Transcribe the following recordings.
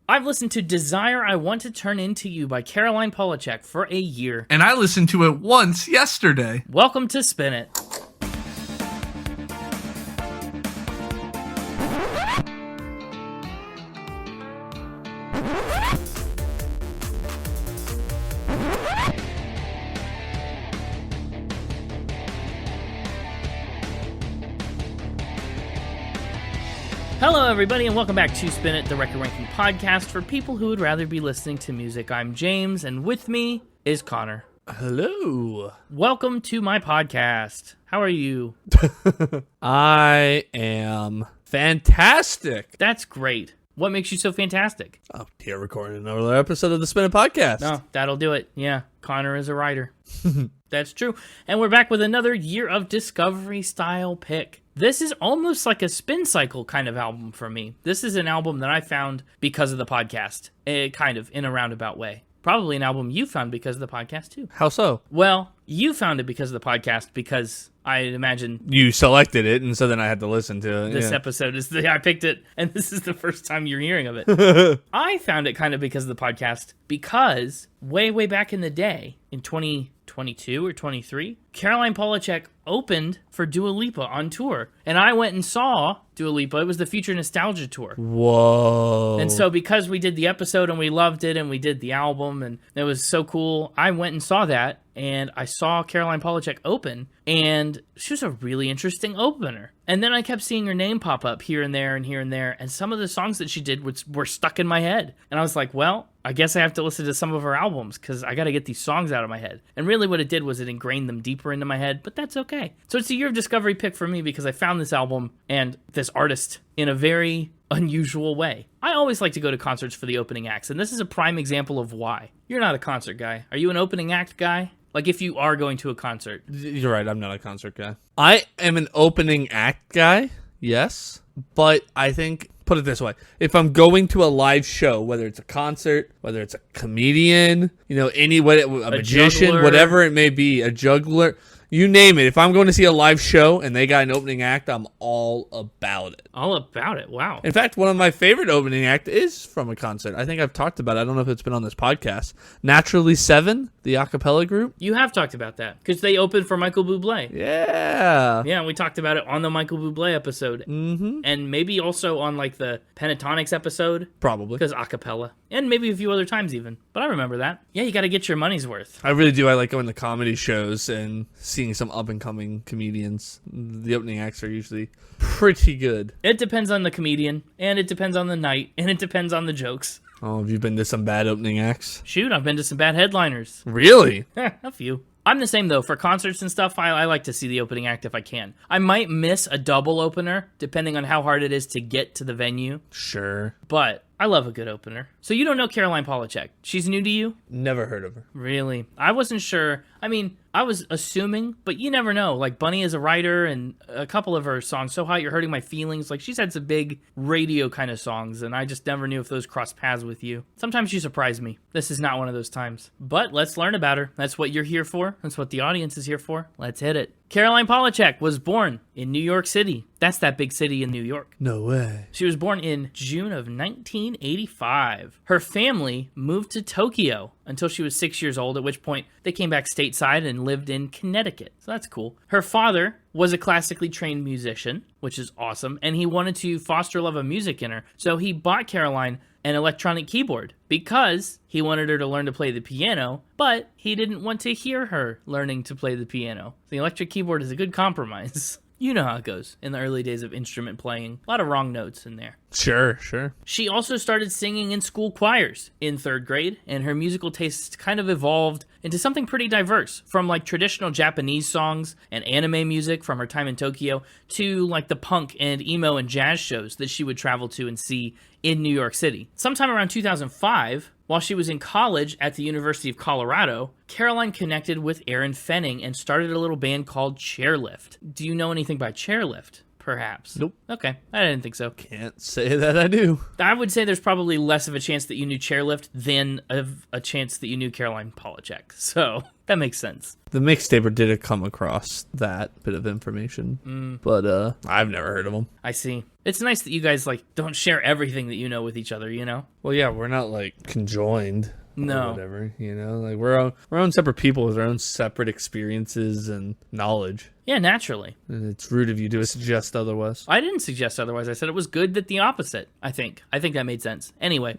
I've listened to Desire I Want to Turn Into You by Caroline Polachek for a year. And I listened to it once yesterday. Welcome to Spin It. Hello, everybody, and welcome back to Spin It, the record ranking podcast for people who would rather be listening to music. I'm James, and with me is Connor. Hello. Welcome to my podcast. How are you? I am fantastic. That's great. What makes you so fantastic? Oh, here recording another episode of the Spin It Podcast. No, that'll do it. Yeah, Connor is a writer. That's true. And we're back with another year of Discovery style pick. This is almost like a spin cycle kind of album for me. This is an album that I found because of the podcast, kind of in a roundabout way. Probably an album you found because of the podcast too. How so? Well, you found it because of the podcast because I imagine you selected it, and so then I had to listen to it. This episode is I picked it, and this is the first time you're hearing of it. I found it kind of because of the podcast because way back in the day, in 2022 or 23, Caroline Polachek opened for Dua Lipa on tour, and I went and saw Dua Lipa. It was the Future Nostalgia Tour. Whoa. And so because we did the episode and we loved it and we did the album and it was so cool, I went and saw that, and I saw Caroline Polachek open, and she was a really interesting opener. And then I kept seeing her name pop up here and there and here and there, and some of the songs that she did were stuck in my head. And I was like, well, I guess I have to listen to some of her albums because I got to get these songs out of my head. And really what it did was it ingrained them deeper into my head, but that's okay. So it's a year of discovery pick for me because I found this album and this artist in a very unusual way. I always like to go to concerts for the opening acts, and this is a prime example of why. You're not a concert guy. Are you an opening act guy? Like if you are going to a concert. You're right, I'm not a concert guy. I am an opening act guy, yes. But I think, put it this way, if I'm going to a live show, whether it's a concert, whether it's a comedian, a magician, juggler. Whatever it may be, a juggler, you name it. If I'm going to see a live show and they got an opening act, I'm all about it. All about it, wow. In fact, one of my favorite opening act is from a concert. I think I've talked about it. I don't know if it's been on this podcast. Naturally 7, the a cappella group. You have talked about that because they opened for Michael Bublé. Yeah. Yeah, we talked about it on the Michael Bublé episode. Mm-hmm. And maybe also on like the Pentatonics episode. Probably. Because a cappella. And maybe a few other times even. But I remember that. Yeah, you got to get your money's worth. I really do. I like going to comedy shows and seeing some up-and-coming comedians. The opening acts are usually pretty good. It depends on the comedian, and it depends on the night, and it depends on the jokes. Oh, have you been to some bad opening acts? Shoot, I've been to some bad headliners. Really? A few. I'm the same, though. For concerts and stuff, I like to see the opening act if I can. I might miss a double opener, depending on how hard it is to get to the venue. Sure. But I love a good opener. So you don't know Caroline Polachek. She's new to you? Never heard of her. Really? I wasn't sure. I mean, I was assuming, but you never know. Like, Bunny is a writer, and a couple of her songs, So Hot You're Hurting My Feelings, like, she's had some big radio kind of songs, and I just never knew if those crossed paths with you. Sometimes you surprise me. This is not one of those times. But let's learn about her. That's what you're here for. That's what the audience is here for. Let's hit it. Caroline Polachek was born in New York City. That's that big city in New York. No way. She was born in June of 1985. Her family moved to Tokyo until she was 6 years old, at which point they came back stateside and lived in Connecticut. So that's cool. Her father was a classically trained musician, which is awesome, and he wanted to foster love of music in her. So he bought Caroline an electronic keyboard because he wanted her to learn to play the piano, but he didn't want to hear her learning to play the piano. The electric keyboard is a good compromise. You know how it goes in the early days of instrument playing. A lot of wrong notes in there. Sure. She also started singing in school choirs in 3rd grade, and her musical tastes kind of evolved into something pretty diverse, from like traditional Japanese songs and anime music from her time in Tokyo to like the punk and emo and jazz shows that she would travel to and see in New York City. Sometime around 2005, while she was in college at the University of Colorado, Caroline connected with Aaron Fenning and started a little band called Chairlift. Do you know anything by Chairlift? perhaps. Nope. Okay, I didn't think so. Can't say that I do. I would say there's probably less of a chance that you knew Chairlift than of a chance that you knew Caroline Polachek. So that makes sense. The Mixtaper did come across that bit of information, but I've never heard of them. I see. It's nice that you guys don't share everything that you know with each other, you know? Well, yeah, we're not conjoined. No. Or whatever, we're own separate people with our own separate experiences and knowledge. Yeah, naturally. And it's rude of you to suggest otherwise. I didn't suggest otherwise. I said it was good that the opposite, I think. I think that made sense. Anyway,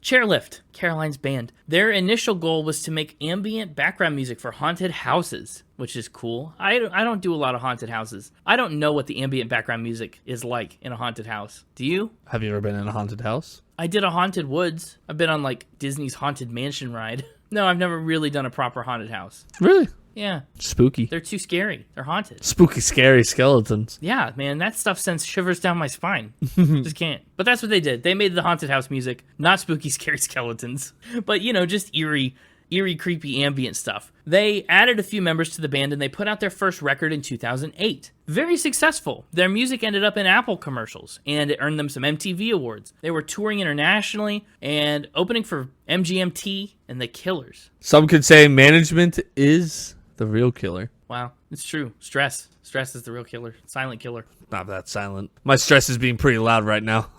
Chairlift, Caroline's band. Their initial goal was to make ambient background music for haunted houses, which is cool. I don't do a lot of haunted houses. I don't know what the ambient background music is like in a haunted house. Do you? Have you ever been in a haunted house? I did a haunted woods. I've been on Disney's Haunted Mansion ride. No, I've never really done a proper haunted house. Really? Yeah. Spooky. They're too scary. They're haunted. Spooky, scary skeletons. Yeah, man, that stuff sends shivers down my spine. Just can't. But that's what they did. They made the haunted house music, not spooky, scary skeletons, but just eerie, creepy ambient stuff. They added a few members to the band and they put out their first record in 2008. Very successful. Their music ended up in Apple commercials and it earned them some MTV awards. They were touring internationally and opening for MGMT and The Killers. Some could say management is the real killer. Wow, it's true. Stress is the real killer. Silent killer. Not that silent. My stress is being pretty loud right now.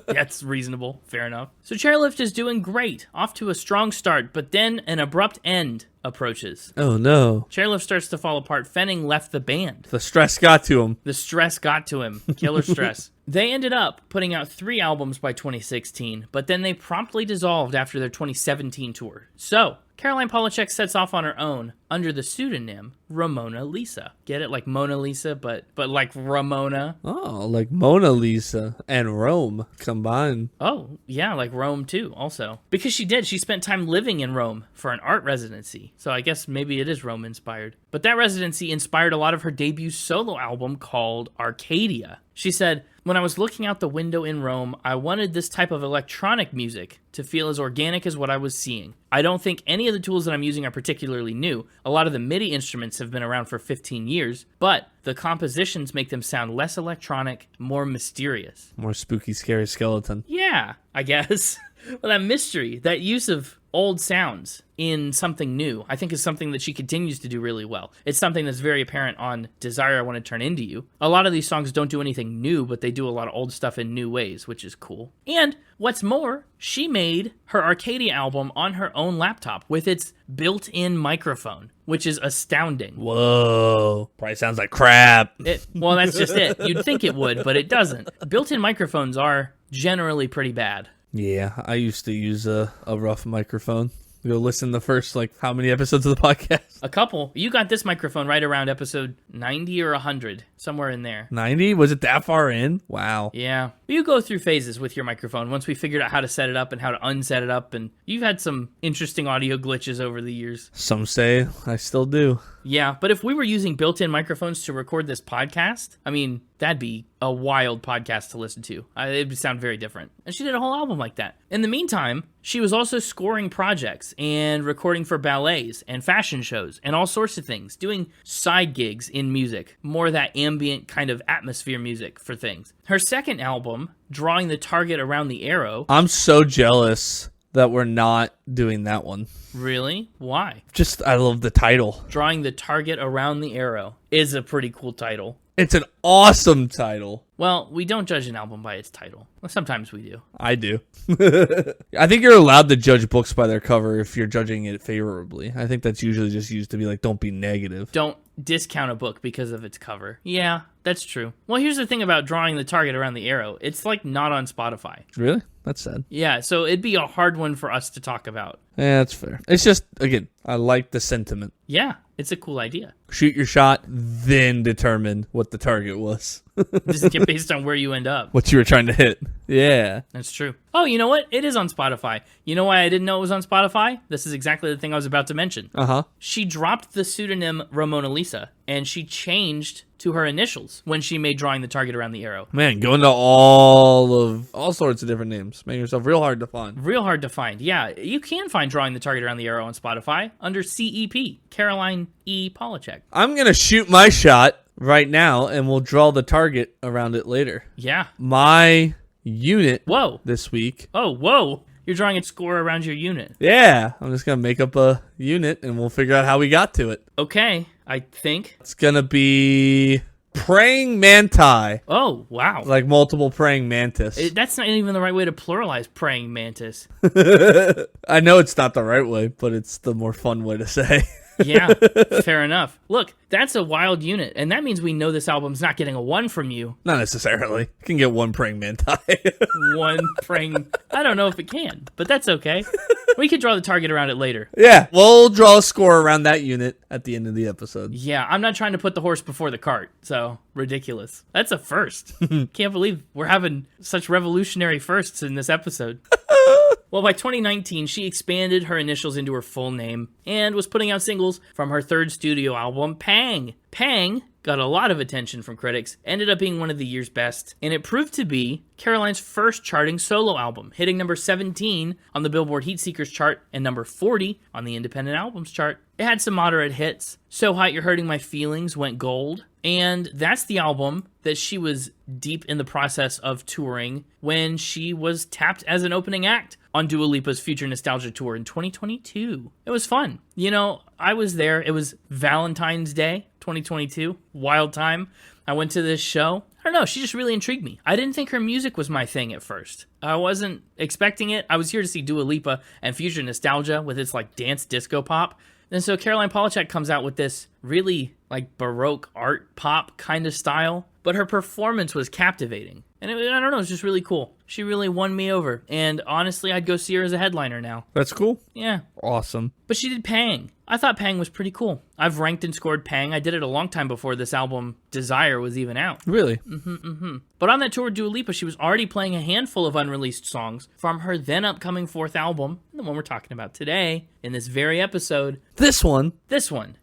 That's reasonable. Fair enough. So Chairlift is doing great. Off to a strong start, but then an abrupt end approaches. Oh, no. Chairlift starts to fall apart. Fenning left the band. The stress got to him. The stress got to him. Killer stress. They ended up putting out 3 albums by 2016, but then they promptly dissolved after their 2017 tour. So, Caroline Polachek sets off on her own under the pseudonym Ramona Lisa. Get it? Like Mona Lisa, but like Ramona. Oh, like Mona Lisa and Rome combined. Oh, yeah, like Rome too, also. Because she did. She spent time living in Rome for an art residency. So I guess maybe it is Rome inspired. But that residency inspired a lot of her debut solo album called Arcadia. She said, "When I was looking out the window in Rome, I wanted this type of electronic music to feel as organic as what I was seeing. I don't think any of the tools that I'm using are particularly new. A lot of the MIDI instruments have been around for 15 years, but the compositions make them sound less electronic, more mysterious." More spooky, scary skeleton. Yeah, I guess. Well, that mystery, that use of old sounds in something new, I think is something that she continues to do really well. It's something that's very apparent on Desire I Want to Turn Into You. A lot of these songs don't do anything new, but they do a lot of old stuff in new ways, which is cool. And what's more, she made her Arcadia album on her own laptop with its built-in microphone, which is astounding. Whoa. Probably sounds like crap. Well, that's just it. You'd think it would, but it doesn't. Built-in microphones are generally pretty bad. Yeah, I used to use a rough microphone. Go listen to the first, how many episodes of the podcast? A couple. You got this microphone right around episode 90 or 100, somewhere in there. 90? Was it that far in? Wow. Yeah. You go through phases with your microphone once we figured out how to set it up and how to unset it up, and you've had some interesting audio glitches over the years. Some say I still do. Yeah, but if we were using built-in microphones to record this podcast, I mean, that'd be a wild podcast to listen to. It would sound very different. And she did a whole album like that. In the meantime, she was also scoring projects and recording for ballets and fashion shows and all sorts of things, doing side gigs in music, more that ambient kind of atmosphere music for things. Her second album, Drawing the Target Around the Arrow. I'm so jealous that we're not doing that one. Really? Why? Just, I love the title. Drawing the Target Around the Arrow is a pretty cool title. It's an awesome title. Well, we don't judge an album by its title. Well, sometimes we do. I do. I think you're allowed to judge books by their cover if you're judging it favorably. I think that's usually just used to be don't be negative. Don't discount a book because of its cover. Yeah, that's true. Well, here's the thing about Drawing the Target Around the Arrow. It's not on Spotify. Really? That's sad. Yeah, so it'd be a hard one for us to talk about. Yeah, that's fair. It's just, again, I like the sentiment. Yeah, it's a cool idea. Shoot your shot, then determine what the target was. Just get based on where you end up. What you were trying to hit. Yeah. That's true. Oh, you know what? It is on Spotify. You know why I didn't know it was on Spotify? This is exactly the thing I was about to mention. Uh-huh. She dropped the pseudonym Ramona Lisa, and she changed to her initials when she made Drawing the Target Around the Arrow. Man, go into all sorts of different names. Making yourself real hard to find. Real hard to find. Yeah, you can find Drawing the Target Around the Arrow on Spotify under CEP, Caroline E. Polachek. I'm going to shoot my shot right now, and we'll draw the target around it later. Yeah. My unit Whoa. this week. Oh, whoa. You're drawing a score around your unit. Yeah, I'm just going to make up a unit, and we'll figure out how we got to it. Okay, I think. It's going to be praying manti. Oh, wow. Like multiple praying mantis. That's not even the right way to pluralize praying mantis. I know it's not the right way, but it's the more fun way to say. Yeah, fair enough. Look, that's a wild unit, and that means we know this album's not getting a 1 from you. Not necessarily. You can get one praying manti. One praying... I don't know if it can, but that's okay. We could draw the target around it later. Yeah, we'll draw a score around that unit at the end of the episode. Yeah, I'm not trying to put the horse before the cart, so ridiculous. That's a first. Can't believe we're having such revolutionary firsts in this episode. Well, by 2019, she expanded her initials into her full name and was putting out singles from her third studio album, Pang. Pang got a lot of attention from critics, ended up being one of the year's best, and it proved to be Caroline's first charting solo album, hitting number 17 on the Billboard Heatseekers chart and number 40 on the Independent Albums chart. It had some moderate hits. So Hot You're Hurting My Feelings went gold, and that's the album that she was deep in the process of touring when she was tapped as an opening act on Dua Lipa's Future Nostalgia Tour in 2022. It was fun. You know, I was there. It was Valentine's Day, 2022. Wild time. I went to this show. I don't know, she just really intrigued me. I didn't think her music was my thing at first. I wasn't expecting it. I was here to see Dua Lipa and Future Nostalgia with its like dance disco pop. And so Caroline Polachek comes out with this really like Baroque art pop kind of style, but her performance was captivating. And I don't know, it's just really cool. She really won me over. And honestly, I'd go see her as a headliner now. That's cool. Yeah. Awesome. But she did Pang. I thought Pang was pretty cool. I've ranked and scored Pang. I did it a long time before this album, Desire, was even out. Really? But on that tour with Dua Lipa, she was already playing a handful of unreleased songs from her then upcoming fourth album, the one we're talking about today, in this very episode. This one,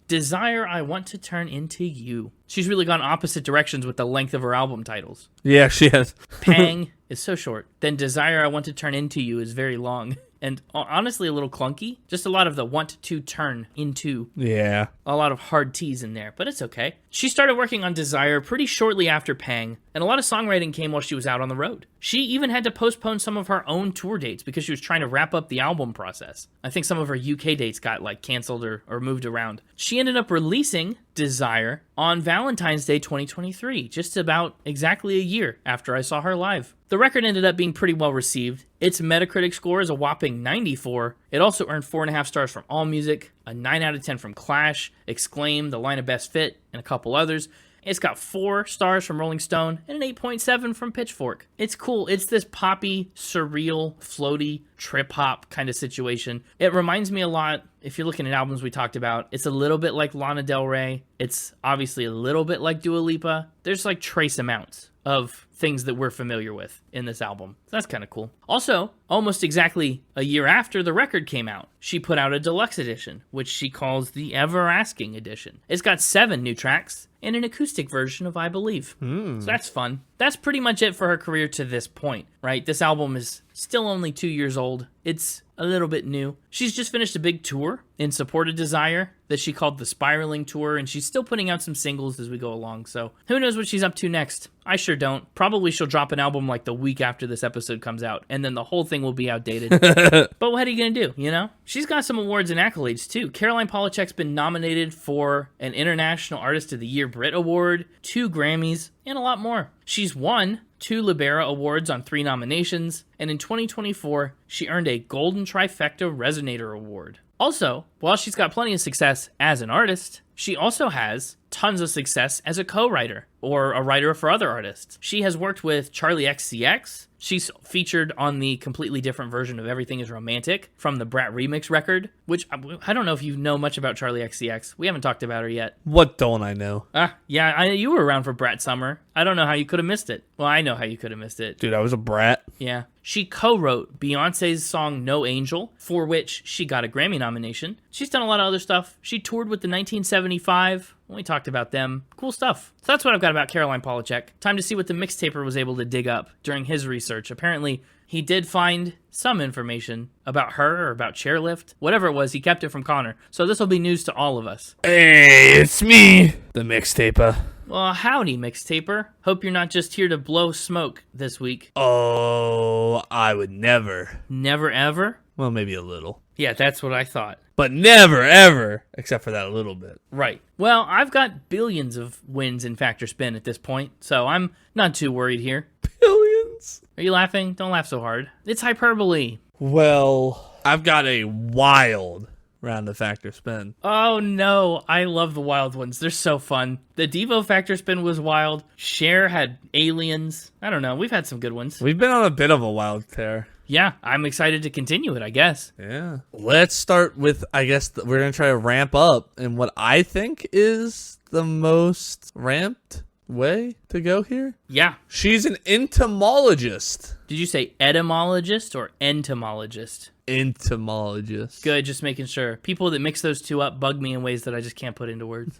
Desire, I Want to Turn Into You. She's really gone opposite directions with the length of her album titles. Yeah, she has. Pang is so short. Then Desire, I Want to Turn Into You is very long. And honestly, a little clunky. Just a lot of the want to turn into. Yeah. A lot of hard T's in there, but it's okay. She started working on Desire pretty shortly after Pang, and a lot of songwriting came while she was out on the road. She even had to postpone some of her own tour dates because she was trying to wrap up the album process. I think some of her UK dates got like canceled or moved around. She ended up releasing Desire on Valentine's Day 2023, just about exactly a year after I saw her live. The record ended up being pretty well received. Its Metacritic score is a whopping 94. It also earned 4.5 stars from AllMusic, a 9 out of 10 from Clash, Exclaim, The Line of Best Fit, and a couple others. It's got 4 stars from Rolling Stone and an 8.7 from Pitchfork. It's cool. It's this poppy, surreal, floaty, trip-hop kind of situation. It reminds me a lot, if you're looking at albums we talked about, it's a little bit like Lana Del Rey. It's obviously a little bit like Dua Lipa. There's like trace amounts of things that we're familiar with in this album. So that's kind of cool. Also, almost exactly a year after the record came out, she put out a deluxe edition, which she calls the Everasking edition. It's got 7 new tracks and an acoustic version of I Believe. So that's fun. That's pretty much it for her career to this point, right? This album is still only 2 years old. It's a little bit new. She's just finished a big tour in support of Desire that she called the Spiraling Tour, and she's still putting out some singles as we go along, so who knows what she's up to next? I sure don't. Probably she'll drop an album like the week after this episode comes out, and then the whole thing will be outdated. But what are you gonna do, you know? She's got some awards and accolades, too. Caroline Polachek's been nominated for an International Artist of the Year Brit Award, 2 Grammys, and a lot more. She's won 2 Libera Awards on 3 nominations, and in 2024, she earned a Golden Trifecta Resonator Award. Also, while she's got plenty of success as an artist, she also has tons of success as a co-writer or a writer for other artists. She has worked with Charlie XCX. She's featured on the completely different version of Everything is Romantic from the Brat Remix record, which I don't know if you know much about Charlie XCX. We haven't talked about her yet. What don't I know? Yeah, you were around for Brat Summer. I don't know how you could have missed it. Well, I know how you could have missed it. Dude, I was a brat. Yeah. She co-wrote Beyonce's song No Angel, for which she got a Grammy nomination. She's done a lot of other stuff. She toured with the 1975. We talked about them. Cool stuff. So that's what I've got about Caroline Polachek. Time to see what the Mixtaper was able to dig up during his research. Apparently, he did find some information about her or about Chairlift. Whatever it was, he kept it from Connor. So this will be news to all of us. Hey, it's me, the Mixtaper. Well, howdy, Mixtaper. Hope you're not just here to blow smoke this week. Oh, I would never. Never ever? Well, maybe a little. Yeah, that's what I thought. But never, ever, except for that little bit. Right. Well, I've got billions of wins in Factor Spin at this point, so I'm not too worried here. Billions? Are you laughing? Don't laugh so hard. It's hyperbole. Well, I've got a wild round of Factor Spin. Oh no, I love the wild ones. They're so fun. The Devo Factor Spin was wild. Cher had aliens. I don't know. We've had some good ones. We've been on a bit of a wild tear. Yeah, I'm excited to continue it, I guess. Yeah. Let's start with, I guess, we're going to try to ramp up in what I think is the most ramped way to go here. Yeah. She's an entomologist. Did you say etymologist or entomologist? Entomologist. Good, just making sure. People that mix those two up bug me in ways that I just can't put into words.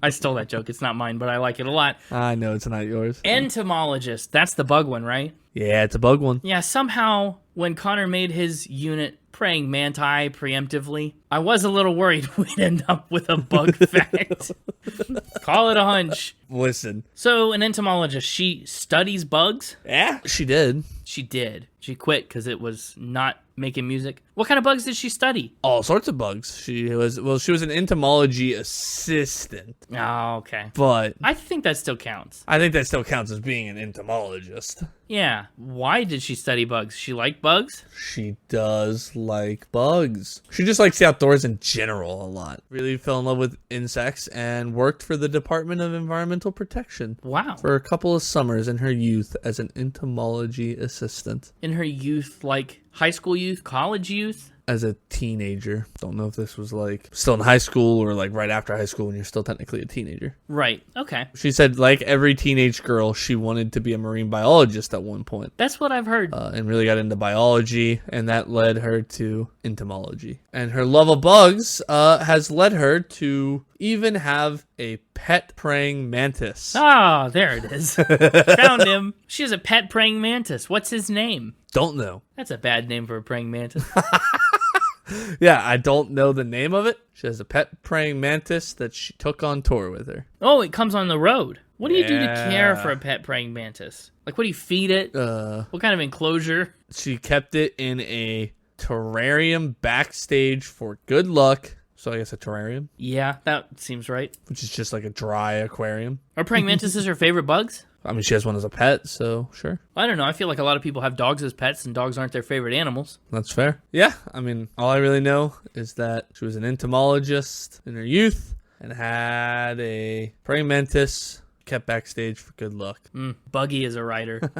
I stole that joke. It's not mine, but I like it a lot. I know it's not yours. Entomologist. That's the bug one, right? Yeah, it's a bug one. Yeah, somehow when Connor made his unit praying manti preemptively, I was a little worried we'd end up with a bug fact. Call it a hunch. Listen. So an entomologist, she studies bugs? Yeah, she did. She did. She quit because it was not making music. What kind of bugs did she study? All sorts of bugs. She was an entomology assistant. Oh, okay. But I think that still counts. I think that still counts as being an entomologist. Yeah. Why did she study bugs? She liked bugs? She does like bugs. She just likes the outdoors in general a lot. Really fell in love with insects and worked for the Department of Environmental Protection. Wow. For a couple of summers in her youth as an entomology assistant. In her youth, like high school youth, college youth? As a teenager. Don't know if this was like still in high school or like right after high school when you're still technically a teenager. Right. Okay. She said like every teenage girl, she wanted to be a marine biologist at one point. That's what I've heard. And really got into biology, and that led her to entomology. And her love of bugs has led her to even have a pet praying mantis. Ah, there it is. Found him. She has a pet praying mantis. What's his name? Don't know. That's a bad name for a praying mantis. Yeah, I don't know the name of it. She has a pet praying mantis that she took on tour with her. Oh, it comes on the road. What do you do to Yeah. care for a pet praying mantis? Like, what do you feed it? What kind of enclosure? She kept it in a terrarium backstage for good luck. So I guess a terrarium, Yeah, that seems right. which is just like a dry aquarium. Are praying mantises her favorite bugs? I mean, she has one as a pet, so sure. I don't know. I feel like a lot of people have dogs as pets, and dogs aren't their favorite animals. That's fair. Yeah, I mean, all I really know is that she was an entomologist in her youth and had a praying mantis kept backstage for good luck. Buggy is a rider.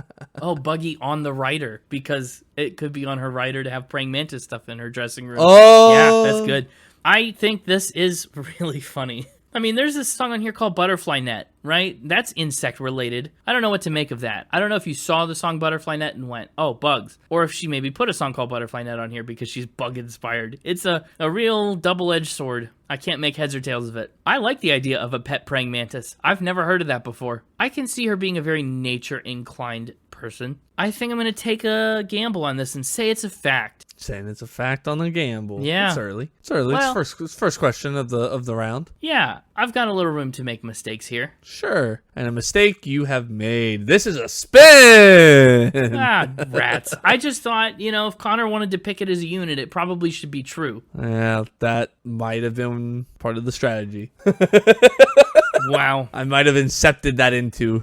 Oh, Buggy on the rider, because it could be on her rider to have praying mantis stuff in her dressing room. Oh! Yeah, that's good. I think this is really funny. I mean, there's this song on here called Butterfly Net, right? That's insect related. I don't know what to make of that. I don't know if you saw the song Butterfly Net and went, oh, bugs. Or if she maybe put a song called Butterfly Net on here because she's bug inspired. It's a real double-edged sword. I can't make heads or tails of it. I like the idea of a pet praying mantis. I've never heard of that before. I can see her being a very nature inclined person. I think I'm going to take a gamble on this and say it's a fact. Saying it's a fact on the gamble. Yeah. It's early. It's early. Well- It's first question of the round. Yeah, I've got a little room to make mistakes here. Sure. And a mistake you have made. This is a spin. Ah, rats. I just thought, if Connor wanted to pick it as a unit, it probably should be true. Yeah, that might have been part of the strategy. Wow. I might have incepted that into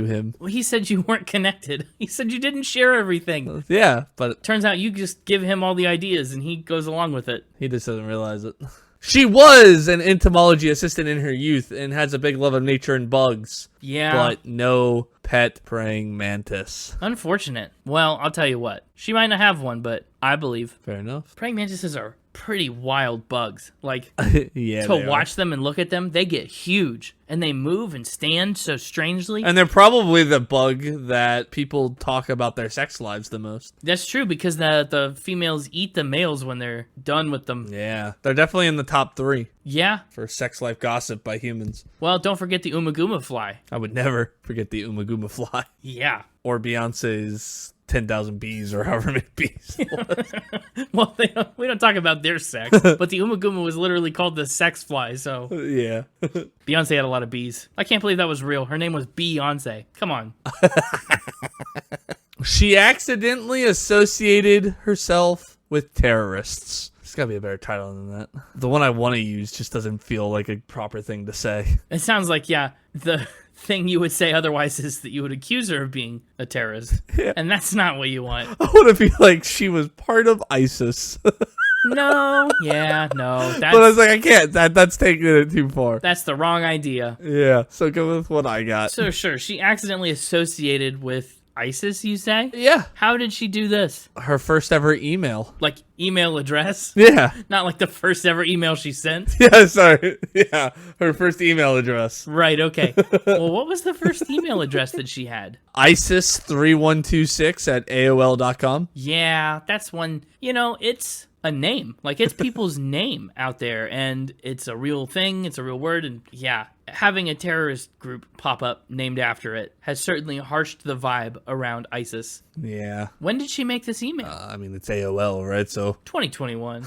him. Well, he said you weren't connected. He said you didn't share everything. Yeah, but Turns out you just give him all the ideas and he goes along with it. he just doesn't realize it. She was an entomology assistant in her youth and has a big love of nature and bugs. Yeah. But no pet praying mantis. Unfortunate. Well, I'll tell you what. She might not have one, but I believe. Fair enough. Praying mantises are pretty wild bugs. Like, Yeah. to they are. watch them and look at them, they get huge. And they move and stand so strangely. And they're probably the bug that people talk about their sex lives the most. That's true, because the females eat the males when they're done with them. Yeah. They're definitely in the top 3 Yeah. for sex life gossip by humans. Well, don't forget the Umaguma fly. I would never forget the Umaguma Guma Fly. Yeah. Or Beyonce's 10,000 bees or however many bees it was. Well, we don't talk about their sex, but the Umaguma was literally called the sex fly, so. Yeah. Beyonce had a lot of bees. I can't believe that was real. Her name was Beyonce. Come on. She accidentally associated herself with terrorists. There's got to be a better title than that. The one I want to use just doesn't feel like a proper thing to say. It sounds like, yeah, the thing you would say otherwise is that you would accuse her of being a terrorist. Yeah. And that's not what you want. I want to be like she was part of ISIS. No. Yeah, no. But I was like, I can't. That's taking it too far. That's the wrong idea. Yeah. So go with what I got. So sure, she accidentally associated with ISIS, you say? Yeah. How did she do this? Her first ever email. Like email address? Yeah. Not like the first ever email she sent? Yeah, sorry. Yeah. Her first email address. Right, okay. Well, what was the first email address that she had? ISIS3126 at AOL.com. Yeah, that's one, it's a name. Like, it's people's name out there, and it's a real thing, it's a real word, and yeah, having a terrorist group pop up named after it has certainly harshed the vibe around ISIS. Yeah. When did she make this email? It's AOL, right? So 2021.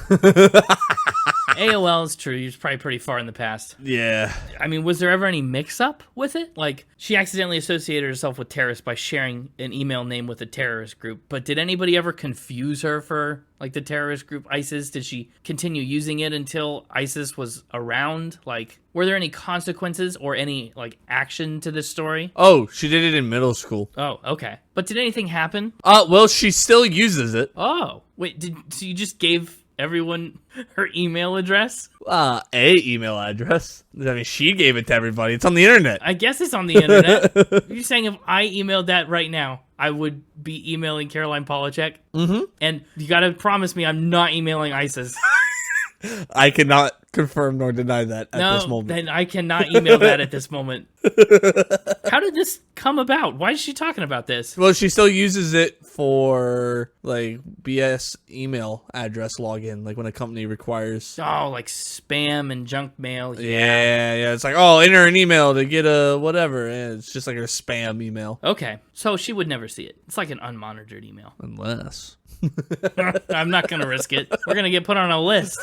AOL is true. It's probably pretty far in the past. yeah. I mean, was there ever any mix-up with it? Like, she accidentally associated herself with terrorists by sharing an email name with a terrorist group. But did anybody ever confuse her for, like, the terrorist group ISIS? Did she continue using it until ISIS was around? Like, were there any consequences or any, like, action to this story? Oh, she did it in middle school. Oh, okay. But did anything happen? Well, she still uses it. Oh, wait, so you just gave everyone her email address? A email address. I mean, she gave it to everybody. It's on the internet. I guess it's on the internet. You're saying if I emailed that right now, I would be emailing Caroline Polachek? Mm-hmm. And you gotta promise me I'm not emailing ISIS. I cannot confirm nor deny that at this moment. Then I cannot email that at this moment. How did this come about? Why is she talking about this? Well, she still uses it for, like, BS email address login, like when a company requires. Oh, like spam and junk mail. Yeah. It's like, oh, enter an email to get a whatever. And it's just like a spam email. Okay, so she would never see it. It's like an unmonitored email. Unless. I'm not going to risk it. We're going to get put on a list.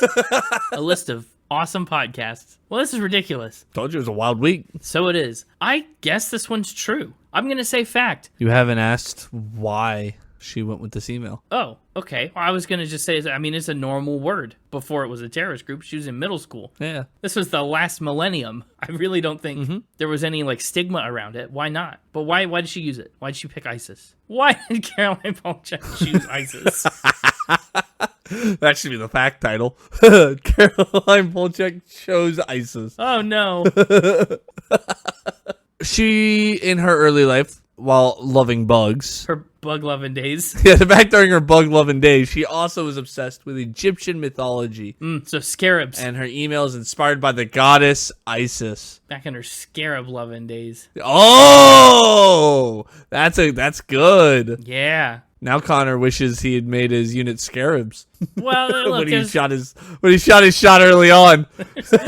A list of awesome podcasts. Well, this is ridiculous. Told you it was a wild week. So it is. I guess this one's true. I'm going to say fact. You haven't asked why she went with this email. Oh, okay. Well, I was going to just say, it's a normal word. Before it was a terrorist group, she was in middle school. Yeah. This was the last millennium. I really don't think there was any, like, stigma around it. Why not? But why did she use it? Why did she pick ISIS? Why did Caroline Polachek choose ISIS? That should be the fact title. Caroline Polachek chose ISIS. Oh, no. She, in her early life, while loving bugs. Her bug-loving days. Yeah, back during her bug-loving days, she also was obsessed with Egyptian mythology. So scarabs. And her emails inspired by the goddess Isis. Back in her scarab-loving days. Oh! That's good. Yeah. Now Connor wishes he had made his unit scarabs. Well, look, when he shot his shot early on.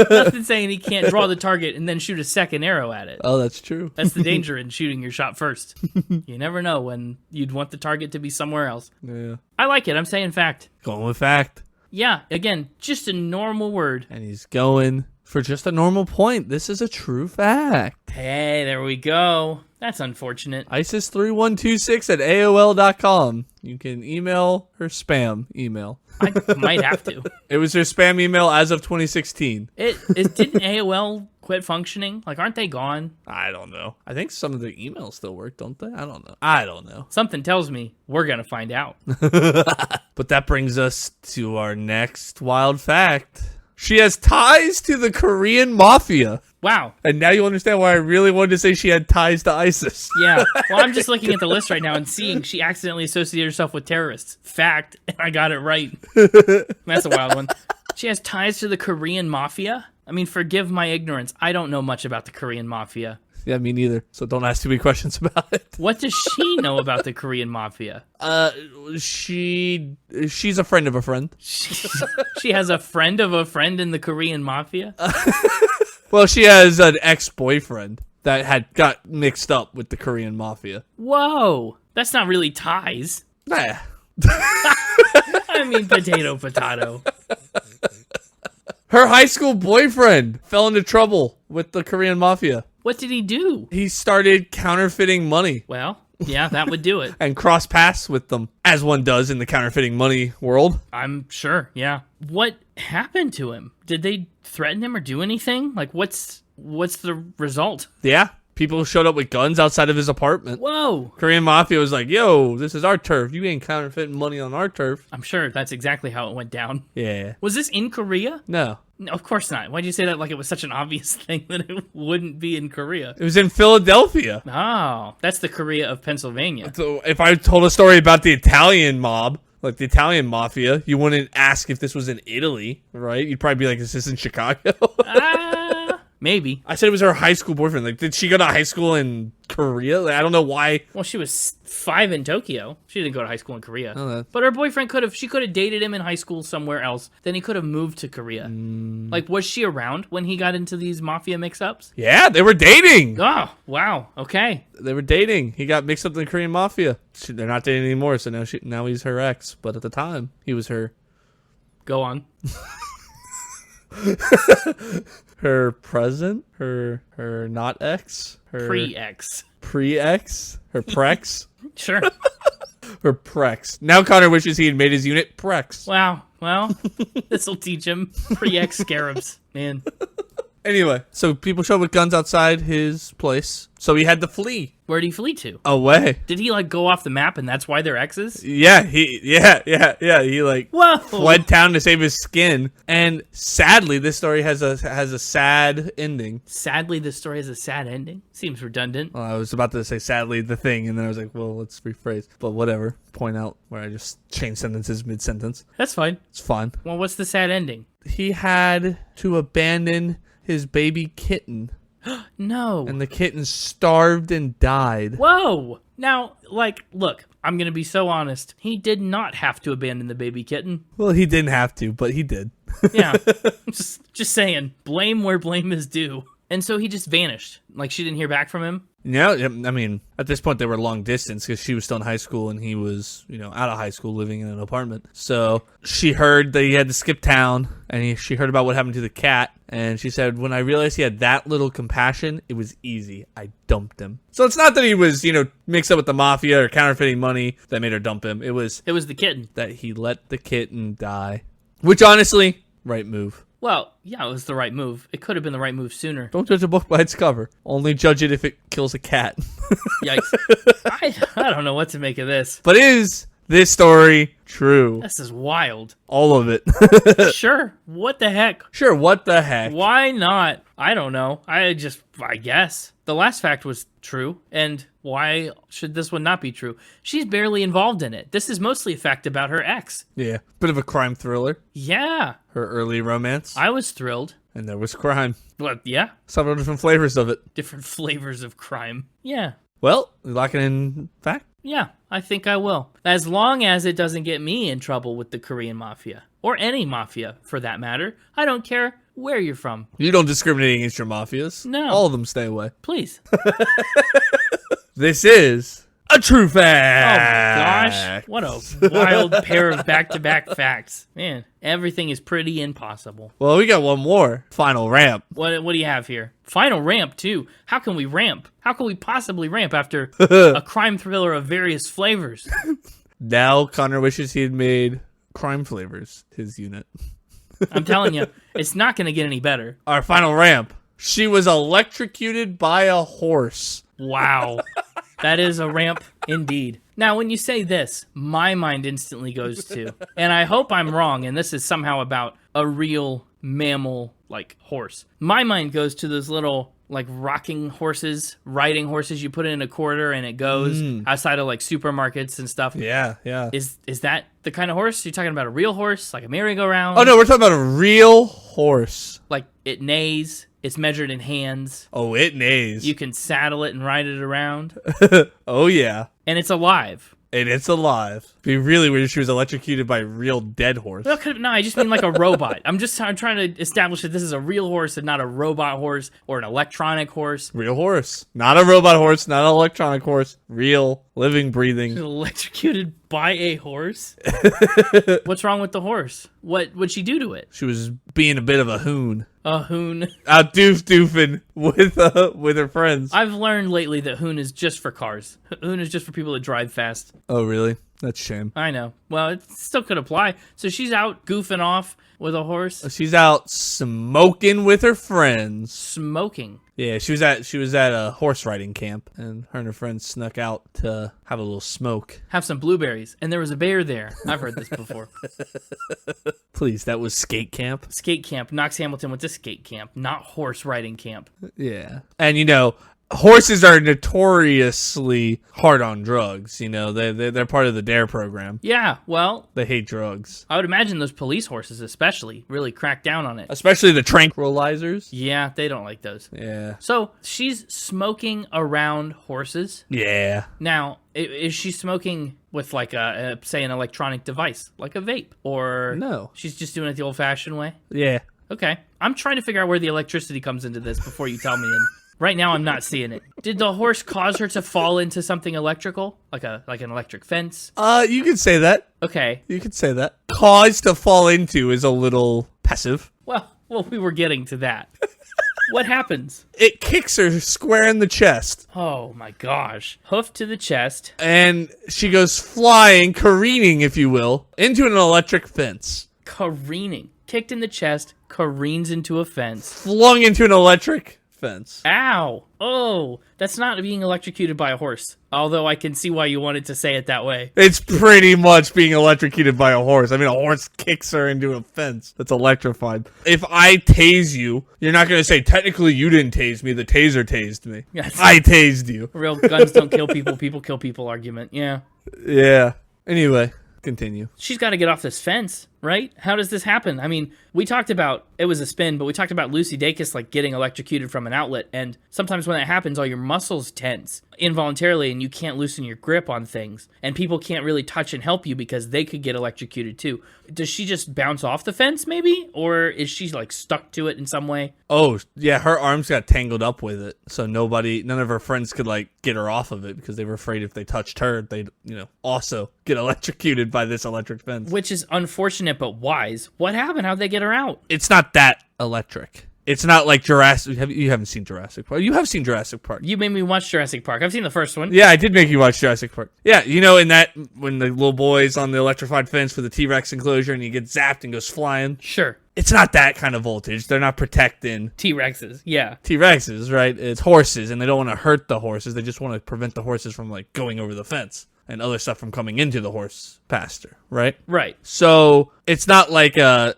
Nothing saying he can't draw the target and then shoot a second arrow at it. Oh, that's true. That's the danger in shooting your shot first. You never know when you'd want the target to be somewhere else. Yeah. I like it. I'm saying fact. Going with fact. Yeah, again, just a normal word. And he's going for just a normal point. This is a true fact. Hey, there we go. That's unfortunate. ISIS3126 at AOL.com. You can email her spam email. I might have to. It was her spam email as of 2016. Didn't AOL quit functioning? Like, aren't they gone? I don't know. I think some of their emails still work, don't they? I don't know. Something tells me we're going to find out. But that brings us to our next wild fact. She has ties to the Korean Mafia. Wow. And now you understand why I really wanted to say she had ties to ISIS. Yeah. Well, I'm just looking at the list right now and seeing she accidentally associated herself with terrorists. Fact. And I got it right. That's a wild one. She has ties to the Korean Mafia? I mean, forgive my ignorance. I don't know much about the Korean Mafia. Yeah, me neither. So don't ask too many questions about it. What does she know about the Korean Mafia? She's a friend of a friend. She has a friend of a friend in the Korean Mafia? Well, she has an ex-boyfriend that had got mixed up with the Korean Mafia. Whoa. That's not really ties. Nah. I mean, potato. Her high school boyfriend fell into trouble with the Korean Mafia. What did he do? He started counterfeiting money Well, yeah, that would do it. and cross paths with them, as one does in the counterfeiting money world. I'm sure, yeah. What happened to him? Did they threaten him or do anything? Like, what's the result? Yeah. People showed up with guns outside of his apartment. Whoa. Korean Mafia was like, yo, this is our turf. You ain't counterfeiting money on our turf. I'm sure that's exactly how it went down. Yeah. Was this in Korea? No. No, of course not. Why'd you say that like it was such an obvious thing that it wouldn't be in Korea? It was in Philadelphia. Oh, that's the Korea of Pennsylvania. So if I told a story about the Italian mob, like the Italian Mafia, you wouldn't ask if this was in Italy, right? You'd probably be like, is this in Chicago? Maybe. I said it was her high school boyfriend. Like, did she go to high school in Korea? Like, I don't know why. Well, she was 5 in Tokyo. She didn't go to high school in Korea. Oh, But her boyfriend could have dated him in high school somewhere else. Then he could have moved to Korea. Like, was she around when he got into these mafia mix-ups? Yeah, they were dating. Oh, wow. Okay. They were dating. He got mixed up in the Korean Mafia. They're not dating anymore, so now he's her ex. But at the time, he was her. Go on. Her present, her not ex, her Pre-ex. pre-ex, her prex, Sure. her prex. Now Connor wishes he had made his unit prex. Wow. Well, this'll teach him. Pre-ex scarabs. Man. Anyway, so people showed up with guns outside his place, so he had to flee Where'd he flee to? away. Did he, like, go off the map and that's why they're exes? Yeah, he like Whoa. fled town to save his skin, and sadly, this story has a sad ending. Sadly, this story has a sad ending. Seems redundant. Well, I was about to say sadly the thing, and then I was like, well, let's rephrase. But whatever. Point out where I just changed sentences mid-sentence. That's fine. It's fun. Well, what's the sad ending? He had to abandon his baby kitten, No. and the kitten starved and died. Whoa. Now, like, look, I'm going to be so honest. He did not have to abandon the baby kitten. Well, he didn't have to, but he did. Yeah. just saying. Blame where blame is due. And so he just vanished. Like, she didn't hear back from him? Yeah, I mean, at this point they were long distance because she was still in high school and he was, out of high school living in an apartment. So she heard that he had to skip town, and she heard about what happened to the cat. And she said, when I realized he had that little compassion, it was easy. I dumped him. So it's not that he was, mixed up with the mafia or counterfeiting money that made her dump him. It was the kitten. that he let the kitten die. Which, honestly, right move. Well, yeah, it was the right move. It could have been the right move sooner. Don't judge a book by its cover. Only judge it if it kills a cat. Yikes. I don't know what to make of this. But is this story true? This is wild. All of it. Sure. What the heck? Sure, what the heck? Why not? I don't know. I guess. The last fact was true, and why should this one not be true? She's barely involved in it. This is mostly a fact about her ex. Yeah, bit of a crime thriller. Yeah. Her early romance. I was thrilled. And there was crime. But yeah, Several different flavors of it. different flavors of crime. Yeah. Well, you locking in fact? Yeah, I think I will. As long as it doesn't get me in trouble with the Korean Mafia. Or any mafia, for that matter. I don't care where you're from. You don't discriminate against your mafias. No. All of them stay away. Please. This is a true Oh fact. my gosh. What a wild pair of back-to-back facts. Man, everything is pretty impossible. Well, we got one more. Final ramp. What do you have here? Final ramp, too. How can we ramp? How can we possibly ramp after a crime thriller of various flavors? Now Connor wishes he had made crime flavors his unit. I'm telling you, it's not going to get any better. Our final ramp. She was electrocuted by a horse. Wow. That is a ramp indeed. Now, when you say this, my mind instantly goes to, and I hope I'm wrong, and this is somehow about a real mammal, like horse. My mind goes to those little, like, rocking horses, riding horses you put in a quarter and it goes outside of, like, supermarkets and stuff. Yeah. Is that the kind of horse? You're talking about a real horse, like a merry-go-round? Oh, no, we're talking about a real horse. Like, it neighs, it's measured in hands. Oh, it neighs. You can saddle it and ride it around. Oh, yeah. And it's alive. And it's alive. It'd be really weird if she was electrocuted by a real dead horse. No, I just mean like a robot. I'm trying to establish that this is a real horse and not a robot horse or an electronic horse. Real horse. Not a robot horse, not an electronic horse. Real, living, breathing. Electrocuted by a horse? What's wrong with the horse? What'd she do to it? She was being a bit of a hoon. A hoon. Out doofing with her friends. I've learned lately that hoon is just for cars. Hoon is just for people that drive fast. Oh, really? That's a shame. I know. Well, it still could apply. So she's out goofing off with a horse. She's out smoking with her friends. Smoking. Yeah, she was at a horse riding camp, and her and her friends snuck out to have a little smoke. Have some blueberries, and there was a bear there. I've heard this before. Please, that was skate camp. Skate camp. Knox Hamilton went to skate camp, not horse riding camp. Yeah, and horses are notoriously hard on drugs. They're part of the DARE program. Yeah, well, They hate drugs, I would imagine those police horses especially really crack down on it. especially the tranquilizers. Yeah, they don't like those. Yeah, So she's smoking around horses. yeah. Now, is she smoking with like say an electronic device, like a vape? Or No. she's just doing it the old-fashioned way? Yeah. Okay. I'm trying to figure out where the electricity comes into this before you tell me. And right now, I'm not seeing it. Did the horse cause her to fall into something electrical, like an electric fence? You could say that. Okay. You could say that. Cause to fall into is a little passive. Well, we were getting to that. What happens? It kicks her square in the chest, Oh my gosh. Hoof to the chest. and she goes flying, careening, if you will, into an electric fence. Careening. Kicked in the chest. Careens into a fence. Flung into an electric fence. Ow. Oh, that's not being electrocuted by a horse. Although I can see why you wanted to say it that way. It's pretty much being electrocuted by a horse. I mean, a horse kicks her into a fence. That's electrified. If I tase you, you're not going to say, technically you didn't tase me, the taser tased me. Yes. I tased you. Real guns don't kill people, people kill people argument. Yeah. Yeah. Anyway, continue. She's got to get off this fence, right? How does this happen? I mean, we talked about, it was a spin, but we talked about Lucy Dacus like getting electrocuted from an outlet, and sometimes when that happens, all your muscles tense involuntarily, and you can't loosen your grip on things, and people can't really touch and help you because they could get electrocuted too. Does she just bounce off the fence, maybe? Or is she like stuck to it in some way? Oh, yeah, her arms got tangled up with it, so none of her friends could like get her off of it because they were afraid if they touched her, they'd, also get electrocuted by this electric fence. Which is unfortunate, but wise. What happened? How'd they get her out? It's not that electric. It's not like Jurassic. You haven't seen Jurassic Park. You have seen Jurassic Park. You made me watch Jurassic Park. I've seen the first one. Yeah, I did make you watch Jurassic Park. Yeah, in that when the little boy's on the electrified fence for the T-Rex enclosure and he gets zapped and goes flying. Sure. It's not that kind of voltage. They're not protecting T-Rexes. Yeah. T-Rexes, right? It's horses, and they don't want to hurt the horses. They just want to prevent the horses from like going over the fence and other stuff from coming into the horse pasture, right? Right. So it's not like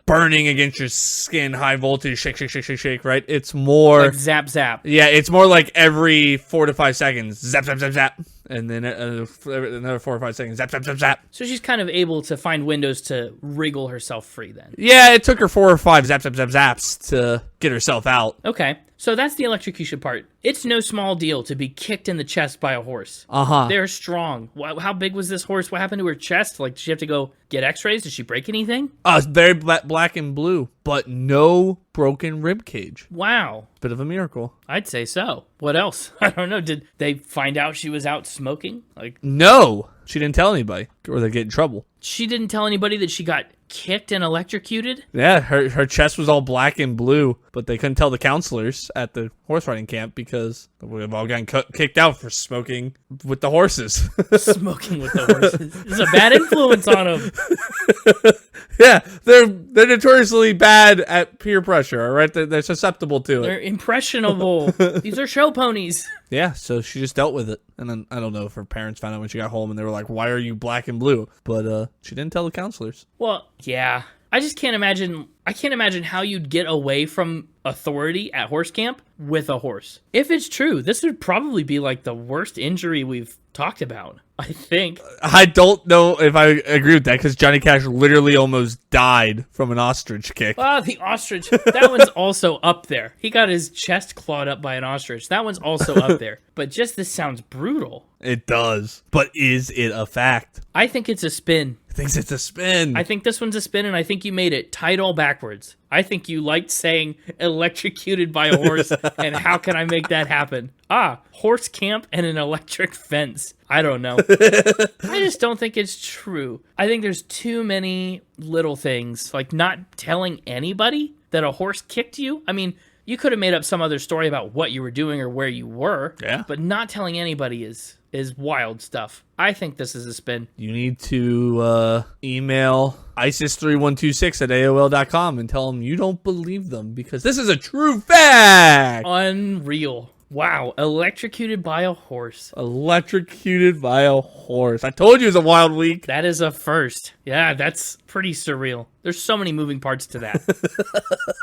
burning against your skin, high voltage, shake, right? It's more Like zap, zap. Yeah, it's more like every 4 to 5 seconds, zap, zap, zap, zap, and then another 4 or 5 seconds, zap, zap, zap, zap. So she's kind of able to find windows to wriggle herself free then. Yeah, it took her 4 or 5 zap, zap, zap, zaps to get herself out. Okay. So that's the electrocution part. It's no small deal to be kicked in the chest by a horse. Uh-huh. They're strong. How big was this horse? What happened to her chest? Like, did she have to go get x-rays? Did she break anything? It's very black and blue, but no broken rib cage. Wow. Bit of a miracle. I'd say so. What else? I don't know. Did they find out she was out smoking? Like, No, she didn't tell anybody, or they'd get in trouble. she didn't tell anybody that she got kicked and electrocuted? Yeah, her chest was all black and blue, but they couldn't tell the counselors at the horse riding camp because we've all gotten kicked out for smoking with the horses. Smoking with the horses. This is a bad influence on them. Yeah, they're notoriously bad at peer pressure, all right? They're susceptible to it. They're impressionable. These are show ponies. Yeah, so she just dealt with it. And then I don't know if her parents found out when she got home and they were like, why are you black and blue? But she didn't tell the counselors. Well, yeah. I just can't imagine. I can't imagine how you'd get away from authority at horse camp with a horse. If it's true, this would probably be like the worst injury we've talked about. I think. I don't know if I agree with that because Johnny Cash literally almost died from an ostrich kick. Ah, the ostrich. That one's also up there. He got his chest clawed up by an ostrich. That one's also up there. But just this sounds brutal. It does. But is it a fact? I think it's a spin. Thinks it's a spin. I think this one's a spin, and I think you made it title backwards. I think you liked saying electrocuted by a horse, and how can I make that happen? Horse camp and an electric fence. I don't know. I just don't think it's true. I think there's too many little things, like not telling anybody that a horse kicked you. I mean, you could have made up some other story about what you were doing or where you were, but not telling anybody is wild stuff. I think this is a spin. You need to email ISIS3126 at AOL.com and tell them you don't believe them because this is a true fact. Unreal. Wow. Electrocuted by a horse. Electrocuted by a horse. I told you it was a wild week. That is a first. Yeah, that's pretty surreal. There's so many moving parts to that.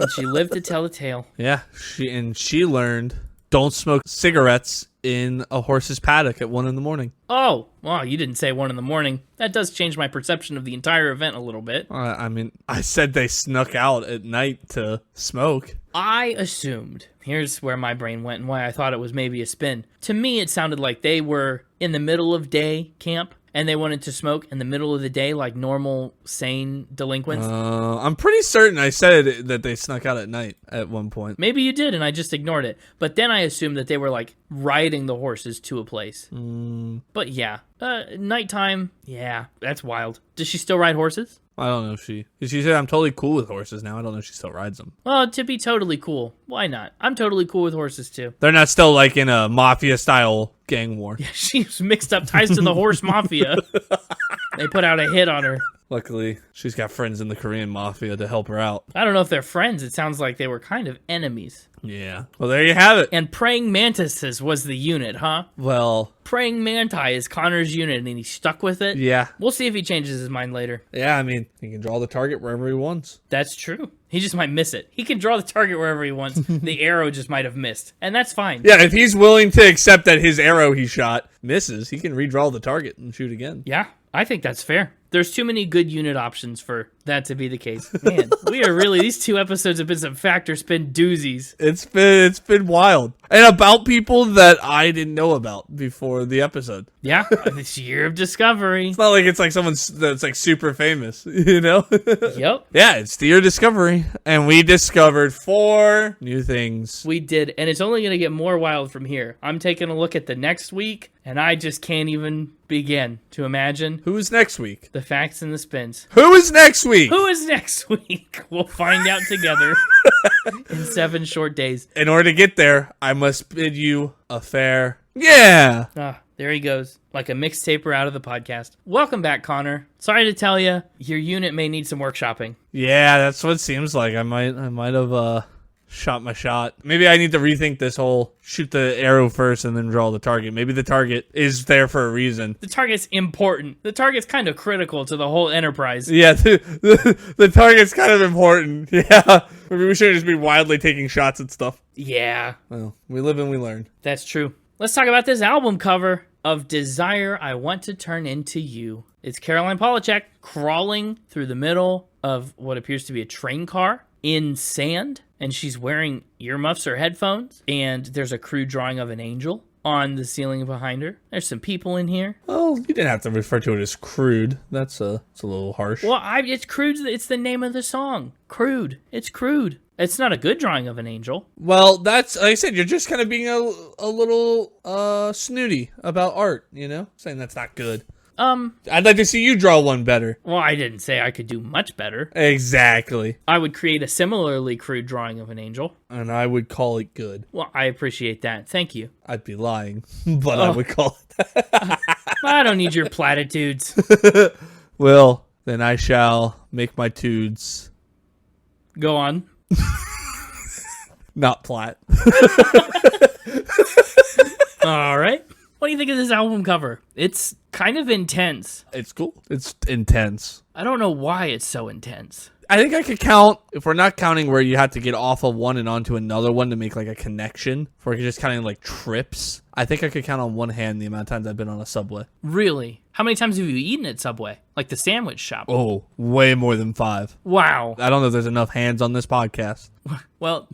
And she lived to tell the tale. Yeah, she learned don't smoke cigarettes in a horse's paddock at 1 a.m. Oh, well, you didn't say 1 a.m. That does change my perception of the entire event a little bit. I mean, I said they snuck out at night to smoke. I assumed, here's where my brain went and why I thought it was maybe a spin. To me, it sounded like they were in the middle of day camp and they wanted to smoke in the middle of the day like normal, sane delinquents. I'm pretty certain I said that they snuck out at night at one point. Maybe you did and I just ignored it. But then I assumed that they were like riding the horses to a place. But yeah, nighttime, yeah, that's wild. Does she still ride horses? I don't know if she said I'm totally cool with horses now. I don't know if she still rides them. Well, to be totally cool, why not? I'm totally cool with horses too. They're not still like in a mafia style gang war. Yeah, she's mixed up ties to the horse mafia. They put out a hit on her. Luckily, she's got friends in the Korean mafia to help her out. I don't know if they're friends. It sounds like they were kind of enemies. Yeah. Well, there you have it. And praying mantises was the unit, huh? Well, praying manti is Connor's unit, and he's stuck with it. Yeah. We'll see if he changes his mind later. Yeah, I mean, he can draw the target wherever he wants. That's true. He just might miss it. He can draw the target wherever he wants. The arrow just might have missed. And that's fine. Yeah, if he's willing to accept that his arrow he shot misses, he can redraw the target and shoot again. Yeah, I think that's fair. There's too many good unit options for that to be the case. Man, we are really, these 2 episodes have been some factor spin doozies. It's been wild. And about people that I didn't know about before the episode. Yeah, this year of discovery. It's not like it's like someone that's like super famous, you know? Yep. Yeah, it's the year of discovery. And we discovered 4 new things. We did, and it's only going to get more wild from here. I'm taking a look at the next week, and I just can't even begin to imagine. Who is next week? The facts and the spins. Who is next week? Who is next week? We'll find out together in 7 short days. In order to get there, I must bid you a fair... Yeah! There he goes, like a mixtaper out of the podcast. Welcome back, Connor. Sorry to tell you, your unit may need some workshopping. Yeah, that's what it seems like. I might have shot my shot. Maybe I need to rethink this whole shoot the arrow first and then draw the target. Maybe the target is there for a reason. The target's important. The target's kind of critical to the whole enterprise. Yeah, the target's kind of important. Yeah, maybe we shouldn't just be wildly taking shots at stuff. Yeah. Well, we live and we learn. That's true. Let's talk about this album cover of Desire I Want to Turn Into You. It's Caroline Polachek crawling through the middle of what appears to be a train car in sand, and she's wearing earmuffs or headphones, and there's a crude drawing of an angel on the ceiling behind her. There's some people in here. Oh, you didn't have to refer to it as Crude. It's a little harsh. Well, it's Crude. It's the name of the song. Crude. It's Crude. It's not a good drawing of an angel. Well, that's, like I said, you're just kind of being a little snooty about art, you know? Saying that's not good. I'd like to see you draw one better. Well, I didn't say I could do much better. Exactly. I would create a similarly crude drawing of an angel. And I would call it good. Well, I appreciate that. Thank you. I'd be lying, but I would call it that. I don't need your platitudes. Well, then I shall make my tudes. Go on. Not plat. All right. What do you think of this album cover? It's kind of intense. It's cool. It's intense. I don't know why it's so intense. I think I could count, if we're not counting where you have to get off of one and onto another one to make like a connection, if we're just counting like trips, I think I could count on one hand the amount of times I've been on a Subway. Really? How many times have you eaten at Subway? Like the sandwich shop? Oh, way more than 5. Wow. I don't know if there's enough hands on this podcast. Well,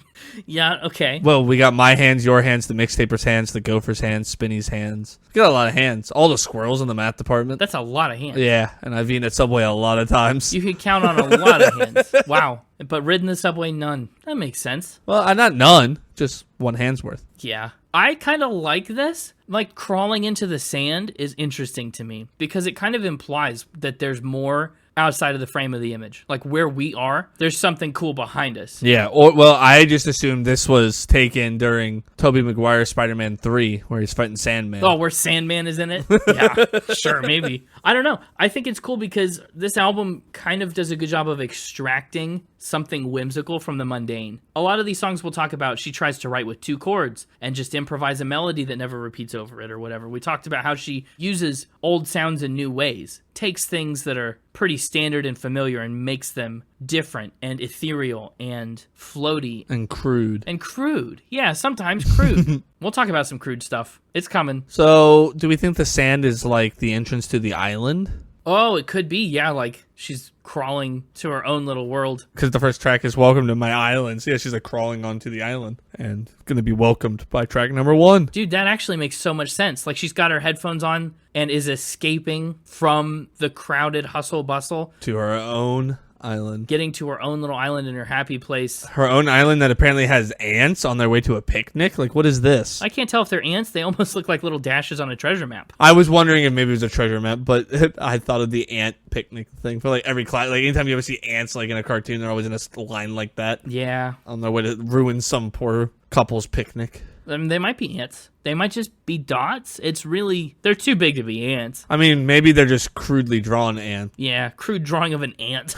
yeah, okay. Well, we got my hands, your hands, the Mixtaper's hands, the Gopher's hands, Spinny's hands. We got a lot of hands. All the squirrels in the math department. That's a lot of hands. Yeah, and I've eaten at Subway a lot of times. You could count on a lot of hands. Wow. But ridden the Subway, none. That makes sense. Well, not none, just one hand's worth. Yeah. I kind of like this. Like, crawling into the sand is interesting to me because it kind of implies that there's more outside of the frame of the image. Like, where we are, there's something cool behind us. Yeah, well, I just assumed this was taken during Tobey Maguire's Spider-Man 3, where he's fighting Sandman. Oh, where Sandman is in it? Yeah, sure, maybe. I don't know. I think it's cool because this album kind of does a good job of extracting something whimsical from the mundane. A lot of these songs we'll talk about, she tries to write with 2 chords and just improvise a melody that never repeats over it or whatever. We talked about how she uses old sounds in new ways, takes things that are pretty standard and familiar and makes them different and ethereal and floaty. And crude. And crude. Yeah, sometimes crude. We'll talk about some crude stuff. It's coming. So, do we think the sand is like the entrance to the island? Oh, it could be. Yeah, like she's crawling to her own little world. Because the first track is Welcome to My Island. So yeah, she's like crawling onto the island and going to be welcomed by track number 1. Dude, that actually makes so much sense. Like she's got her headphones on and is escaping from the crowded hustle bustle. To her own island. Getting to her own little island in her happy place. Her own island that apparently has ants on their way to a picnic? Like, what is this? I can't tell if they're ants. They almost look like little dashes on a treasure map. I was wondering if maybe it was a treasure map, but I thought of the ant picnic thing for like every class. Like anytime you ever see ants like in a cartoon, they're always in a line like that. Yeah. On their way to ruin some poor couple's picnic. I mean, they might be ants. They might just be dots. It's really... They're too big to be ants. I mean, maybe they're just crudely drawn ants. Yeah, crude drawing of an ant.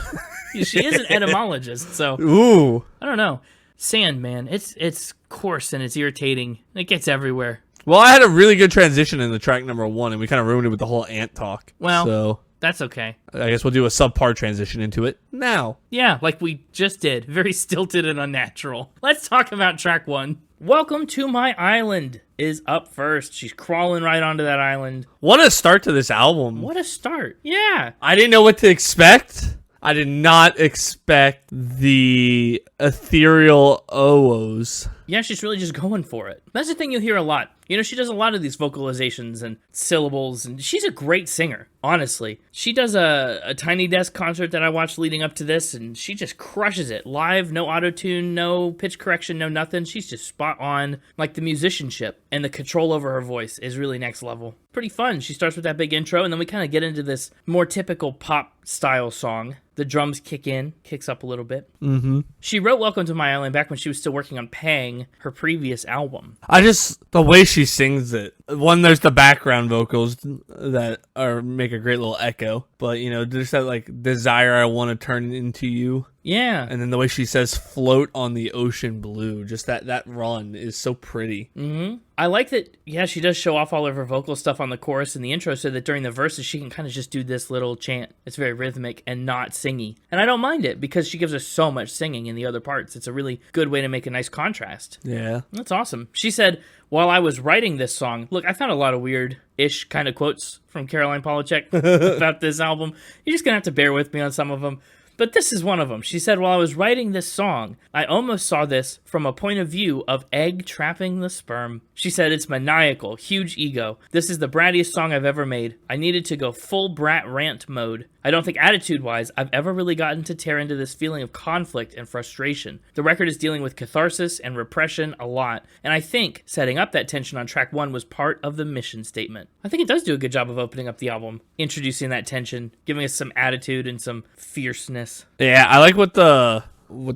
She is an entomologist, so... Ooh. I don't know. Sand, man. It's coarse and it's irritating. It gets everywhere. Well, I had a really good transition in the track number 1, and we kind of ruined it with the whole ant talk. Well, so that's okay. I guess we'll do a subpar transition into it now. Yeah, like we just did. Very stilted and unnatural. Let's talk about track 1. Welcome to My Island is up first. She's crawling right onto that island. What a start to this album. What a start. Yeah. I didn't know what to expect. I did not expect the ethereal oh-ohs. Yeah, she's really just going for it. That's the thing you hear a lot. You know, she does a lot of these vocalizations and syllables, and she's a great singer, honestly. She does a Tiny Desk concert that I watched leading up to this, and she just crushes it. Live, no auto-tune, no pitch correction, no nothing. She's just spot on. Like, the musicianship and the control over her voice is really next level. Pretty fun. She starts with that big intro, and then we kind of get into this more typical pop-style song. The drums kicks up a little bit. Mm-hmm. She wrote Welcome to My Island back when she was still working on Pang, her previous album. The way she sings it. One, there's the background vocals that make a great little echo. But, you know, there's that, like, desire I want to turn into you. Yeah. And then the way she says float on the ocean blue. Just that run is so pretty. Mm-hmm. I like that, yeah, she does show off all of her vocal stuff on the chorus and the intro so that during the verses she can kind of just do this little chant. It's very rhythmic and not singy. And I don't mind it because she gives us so much singing in the other parts. It's a really good way to make a nice contrast. Yeah. That's awesome. She said, while I was writing this song, look, I found a lot of weird-ish kind of quotes from Caroline Polachek about this album. You're just going to have to bear with me on some of them. But this is one of them. She said, while I was writing this song, I almost saw this from a point of view of egg trapping the sperm. She said, it's maniacal, huge ego. This is the brattiest song I've ever made. I needed to go full brat rant mode. I don't think attitude-wise I've ever really gotten to tear into this feeling of conflict and frustration. The record is dealing with catharsis and repression a lot, and I think setting up that tension on track 1 was part of the mission statement. I think it does do a good job of opening up the album, introducing that tension, giving us some attitude and some fierceness. Yeah, I like what the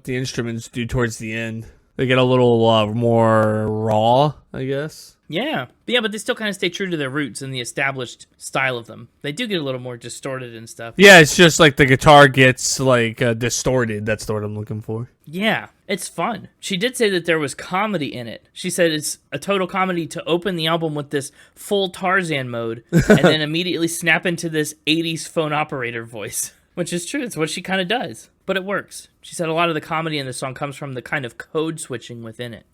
instruments do towards the end. They get a little more raw, I guess. Yeah, but they still kind of stay true to their roots and the established style of them. They do get a little more distorted and stuff. Yeah, it's just like the guitar gets like distorted. That's the word I'm looking for. Yeah, it's fun. She did say that there was comedy in it. She said it's a total comedy to open the album with this full Tarzan mode and then immediately snap into this 80s phone operator voice. Which is true. It's what she kind of does. but it works. She said a lot of the comedy in the song comes from the kind of code switching within it.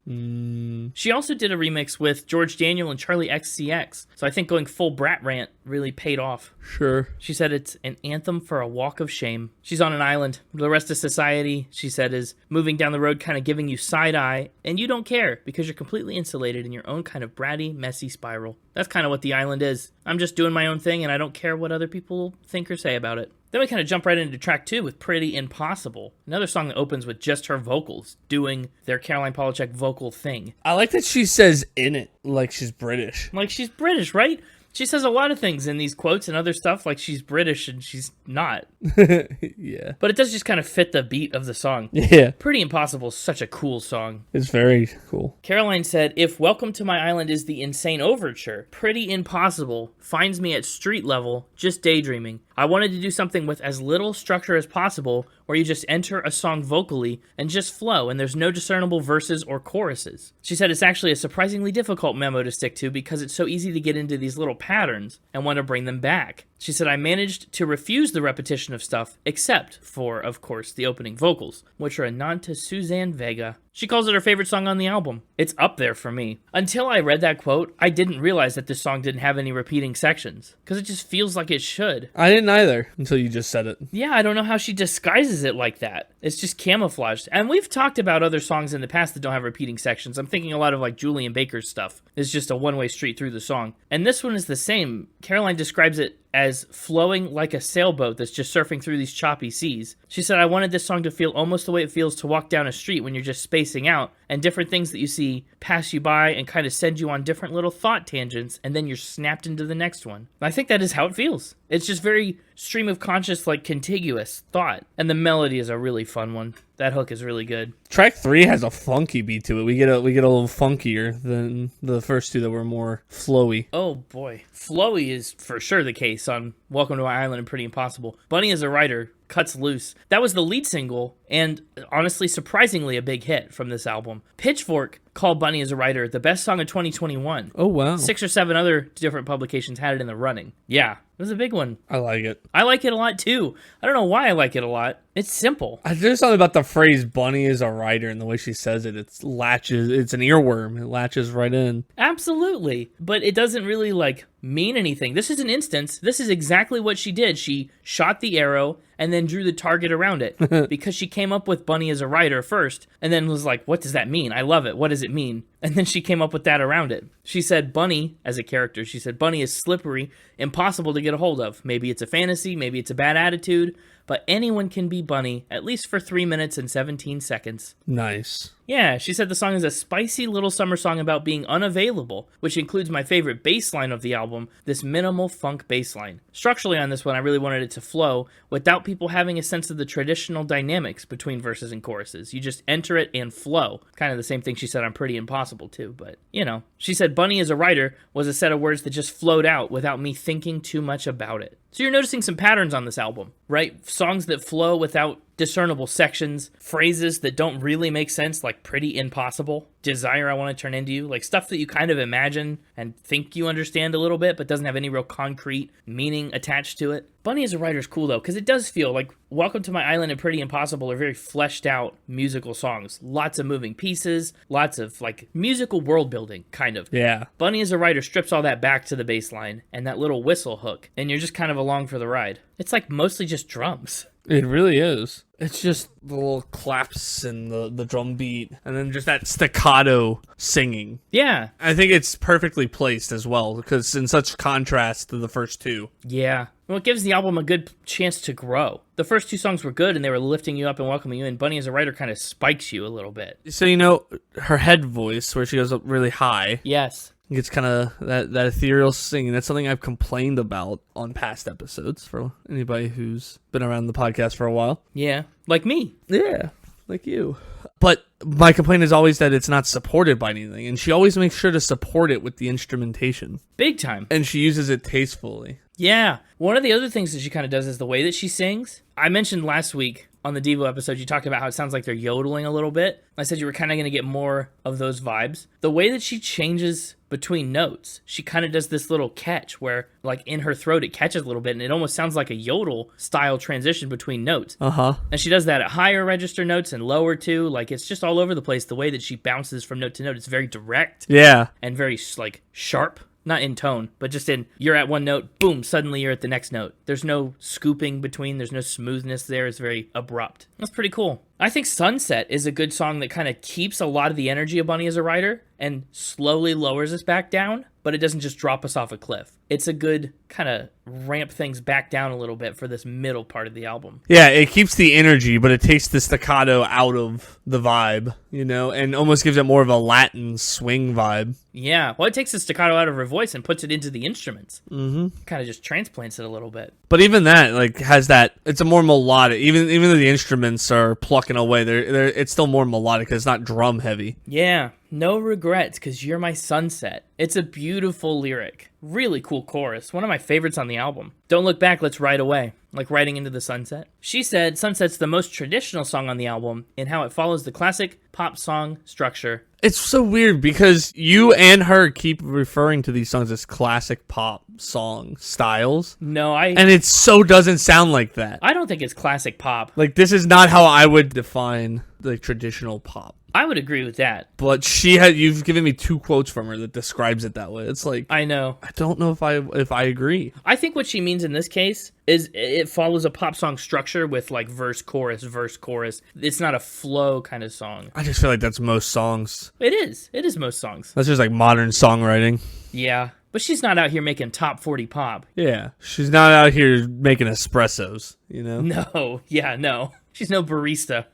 She also did a remix with George Daniel and Charlie XCX, so I think going full brat rant really paid off. Sure. She said it's an anthem for a walk of shame. She's on an island. The rest of society, she said, is moving down the road kind of giving you side eye, and you don't care because you're completely insulated in your own kind of bratty, messy spiral. That's kind of what the island is. I'm just doing my own thing, and I don't care what other people think or say about it. Then we kind of jump right into track 2 with Pretty Impossible, another song that opens with just her vocals doing their Caroline Polachek vocal thing. I like that she says in it like she's British. Like she's British, right? She says a lot of things in these quotes and other stuff like she's British and she's not. Yeah. But it does just kind of fit the beat of the song. Yeah. Pretty Impossible is such a cool song. It's very cool. Caroline said, if Welcome to My Island is the insane overture, Pretty Impossible finds me at street level, just daydreaming. I wanted to do something with as little structure as possible, where you just enter a song vocally and just flow, and there's no discernible verses or choruses. She said it's actually a surprisingly difficult memo to stick to because it's so easy to get into these little patterns and want to bring them back. She said, I managed to refuse the repetition of stuff, except for, of course, the opening vocals, which are a nod to Suzanne Vega. She calls it her favorite song on the album. It's up there for me. Until I read that quote, I didn't realize that this song didn't have any repeating sections, because it just feels like it should. I didn't either until you just said it. Yeah, I don't know how she disguises it like that. It's just camouflaged. And we've talked about other songs in the past that don't have repeating sections. I'm thinking a lot of like Julian Baker's stuff. It's just a one-way street through the song. And this one is the same. Caroline describes it as flowing like a sailboat that's just surfing through these choppy seas. She said, I wanted this song to feel almost the way it feels to walk down a street when you're just spacing out, and different things that you see pass you by and kind of send you on different little thought tangents, and then you're snapped into the next one. I think that is how it feels. It's just very stream of conscious, like contiguous thought. And the melody is a really fun one. That hook is really good. Track 3 has a funky beat to it. We get a little funkier than the first two that were more flowy. Oh boy. Flowy is for sure the case on Welcome to My Island and Pretty Impossible. Bunny as a writer cuts loose. That was the lead single, and honestly, surprisingly a big hit from this album. Pitchfork called Bunny as a Writer the best song of 2021. Oh, wow. 6 or 7 other different publications had it in the running. Yeah, it was a big one. I like it. I like it a lot, too. I don't know why I like it a lot. It's simple. There's something about the phrase Bunny is a writer and the way she says it. It's an earworm. It latches right in. Absolutely. But it doesn't really, mean anything. This is an instance. This is exactly what she did. She shot the arrow and then drew the target around it because she came up with Bunny as a writer first and then was like, what does that mean? I love it. What does it mean? And then she came up with that around it. She said Bunny, as a character, she said Bunny is slippery, impossible to get a hold of. Maybe it's a fantasy, maybe it's a bad attitude, but anyone can be Bunny, at least for 3 minutes and 17 seconds. Nice. Yeah, she said the song is a spicy little summer song about being unavailable, which includes my favorite bass line of the album, this minimal funk bass line. Structurally on this one, I really wanted it to flow without people having a sense of the traditional dynamics between verses and choruses. You just enter it and flow. Kind of the same thing she said on Pretty Impossible too, but She said Bunny as a writer was a set of words that just flowed out without me thinking too much about it. So you're noticing some patterns on this album, right? Songs that flow without discernible sections, phrases that don't really make sense, like Pretty Impossible, Desire I Want to Turn Into You, like stuff that you kind of imagine and think you understand a little bit, but doesn't have any real concrete meaning attached to it. Bunny as a writer is cool though, because it does feel like Welcome to My Island and Pretty Impossible are very fleshed out musical songs. Lots of moving pieces, lots of musical world building, kind of. Yeah. Bunny as a writer strips all that back to the bass line and that little whistle hook, and you're just kind of along for the ride. It's mostly just drums. It really is. It's just the little claps and the drum beat, and then just that staccato singing. Yeah. I think it's perfectly placed as well, because in such contrast to the first two. Yeah. Well, it gives the album a good chance to grow. The first 2 songs were good, and they were lifting you up and welcoming you in. Bunny as a writer kind of spikes you a little bit. So, her head voice, where she goes up really high. Yes. It's kind of that ethereal singing. That's something I've complained about on past episodes for anybody who's been around the podcast for a while. Yeah, like me. Yeah, like you. But my complaint is always that it's not supported by anything, and she always makes sure to support it with the instrumentation. Big time. And she uses it tastefully. Yeah. One of the other things that she kind of does is the way that she sings. I mentioned last week on the Devo episode, you talked about how it sounds like they're yodeling a little bit. I said you were kind of going to get more of those vibes. The way that she changes between notes, she kind of does this little catch where, like, in her throat, it catches a little bit, and it almost sounds like a yodel style transition between notes. And she does that at higher register notes and lower too. Like, it's just all over the place. The way that she bounces from note to note, it's very direct. Yeah. And very, like, sharp. Not in tone, but just in, you're at one note, boom, suddenly you're at the next note. There's no scooping between, there's no smoothness there. It's very abrupt. That's pretty cool. I think Sunset is a good song that kind of keeps a lot of the energy of Bunny as a writer and slowly lowers us back down, but it doesn't just drop us off a cliff. It's a good kind of ramp things back down a little bit for this middle part of the album. Yeah, it keeps the energy, but it takes the staccato out of the vibe, you know, and almost gives it more of a Latin swing vibe. Yeah, well, it takes the staccato out of her voice and puts it into the instruments. Mm-hmm. Kind of just transplants it a little bit. But even that, like, has that, it's a more melodic, even though the instruments are plucking away, it's still more melodic, it's not drum heavy. Yeah, no regrets, because you're my sunset. It's a beautiful lyric. Really cool chorus. One of my favorites on the album. Don't look back, let's ride away. Like riding into the sunset. She said Sunset's the most traditional song on the album in how it follows the classic pop song structure. It's so weird because you and her keep referring to these songs as classic pop song styles. No, and it so doesn't sound like that. I don't think it's classic pop. Like, this is not how I would define like traditional pop. I would agree with that. But you've given me 2 quotes from her that describes it that way. It's like, I know. I don't know if I agree. I think what she means in this case is it follows a pop song structure with like verse, chorus. It's not a flow kind of song. I just feel like that's most songs. It is. It is most songs. That's just like modern songwriting. Yeah. But she's not out here making top 40 pop. Yeah. She's not out here making espressos, you know? No. Yeah, no. She's no barista.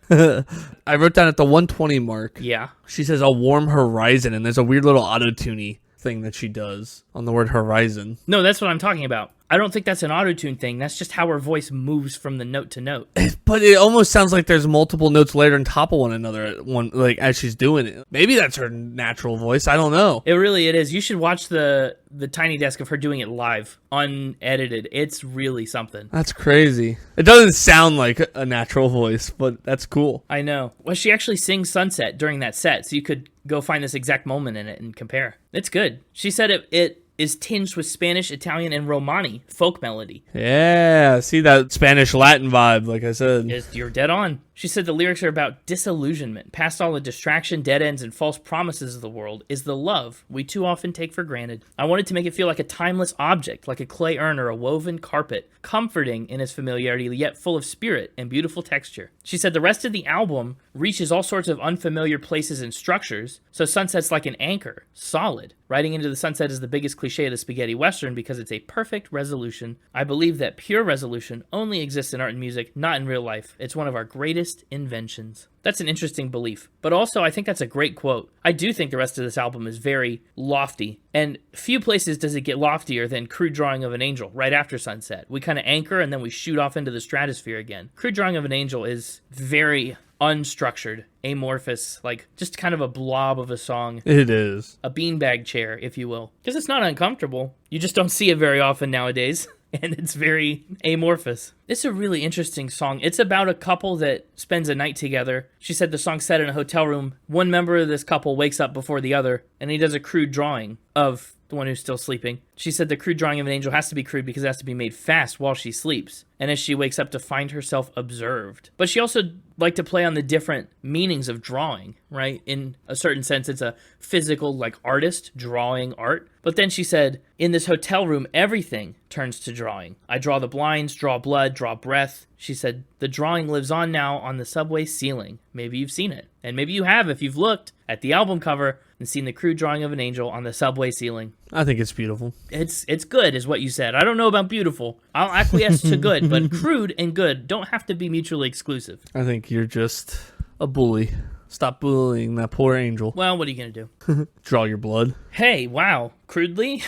I wrote down at the 120 mark. Yeah. She says, "A warm horizon," and there's a weird little auto-tune thing that she does on the word horizon. No, that's what I'm talking about. I don't think that's an auto-tune thing. That's just how her voice moves from the note to note. But it almost sounds like there's multiple notes layered on top of one another like as she's doing it. Maybe that's her natural voice. I don't know. It is. You should watch the Tiny Desk of her doing it live, unedited. It's really something. That's crazy. It doesn't sound like a natural voice, but that's cool. I know. Well, she actually sings Sunset during that set, so you could go find this exact moment in it and compare. It's good. She said it is tinged with Spanish, Italian, and Romani folk melody. Yeah, see that Spanish Latin vibe, like I said. You're dead on. She said the lyrics are about disillusionment. Past all the distraction, dead ends, and false promises of the world is the love we too often take for granted. I wanted to make it feel like a timeless object, like a clay urn or a woven carpet, comforting in its familiarity, yet full of spirit and beautiful texture. She said the rest of the album reaches all sorts of unfamiliar places and structures, so Sunset's like an anchor, solid. Riding into the sunset is the biggest cliche of the spaghetti western because it's a perfect resolution. I believe that pure resolution only exists in art and music, not in real life. It's one of our greatest inventions. That's an interesting belief, but also I think that's a great quote. I do think the rest of this album is very lofty, and few places does it get loftier than Crude Drawing of an Angel right after Sunset. We kind of anchor and then we shoot off into the stratosphere again. Crude Drawing of an Angel is very unstructured, amorphous, like just kind of a blob of a song. It is. A beanbag chair, if you will. Because it's not uncomfortable. You just don't see it very often nowadays. And it's very amorphous. It's a really interesting song. It's about a couple that spends a night together. She said the song's set in a hotel room. One member of this couple wakes up before the other, and he does a crude drawing of the one who's still sleeping. She said the crude drawing of an angel has to be crude because it has to be made fast while she sleeps, and as she wakes up to find herself observed. But she also liked to play on the different meanings of drawing, right? In a certain sense, it's a physical, like, artist drawing art. But then she said, in this hotel room, everything turns to drawing. I draw the blinds, draw blood, draw breath. She said, the drawing lives on now on the subway ceiling. Maybe you've seen it. And maybe you have if you've looked at the album cover and seen the crude drawing of an angel on the subway ceiling. I think it's beautiful. It's good, is what you said. I don't know about beautiful. I'll acquiesce to good, but crude and good don't have to be mutually exclusive. I think you're just a bully. Stop bullying that poor angel. Well, what are you going to do? Draw your blood. Hey, wow. Crudely?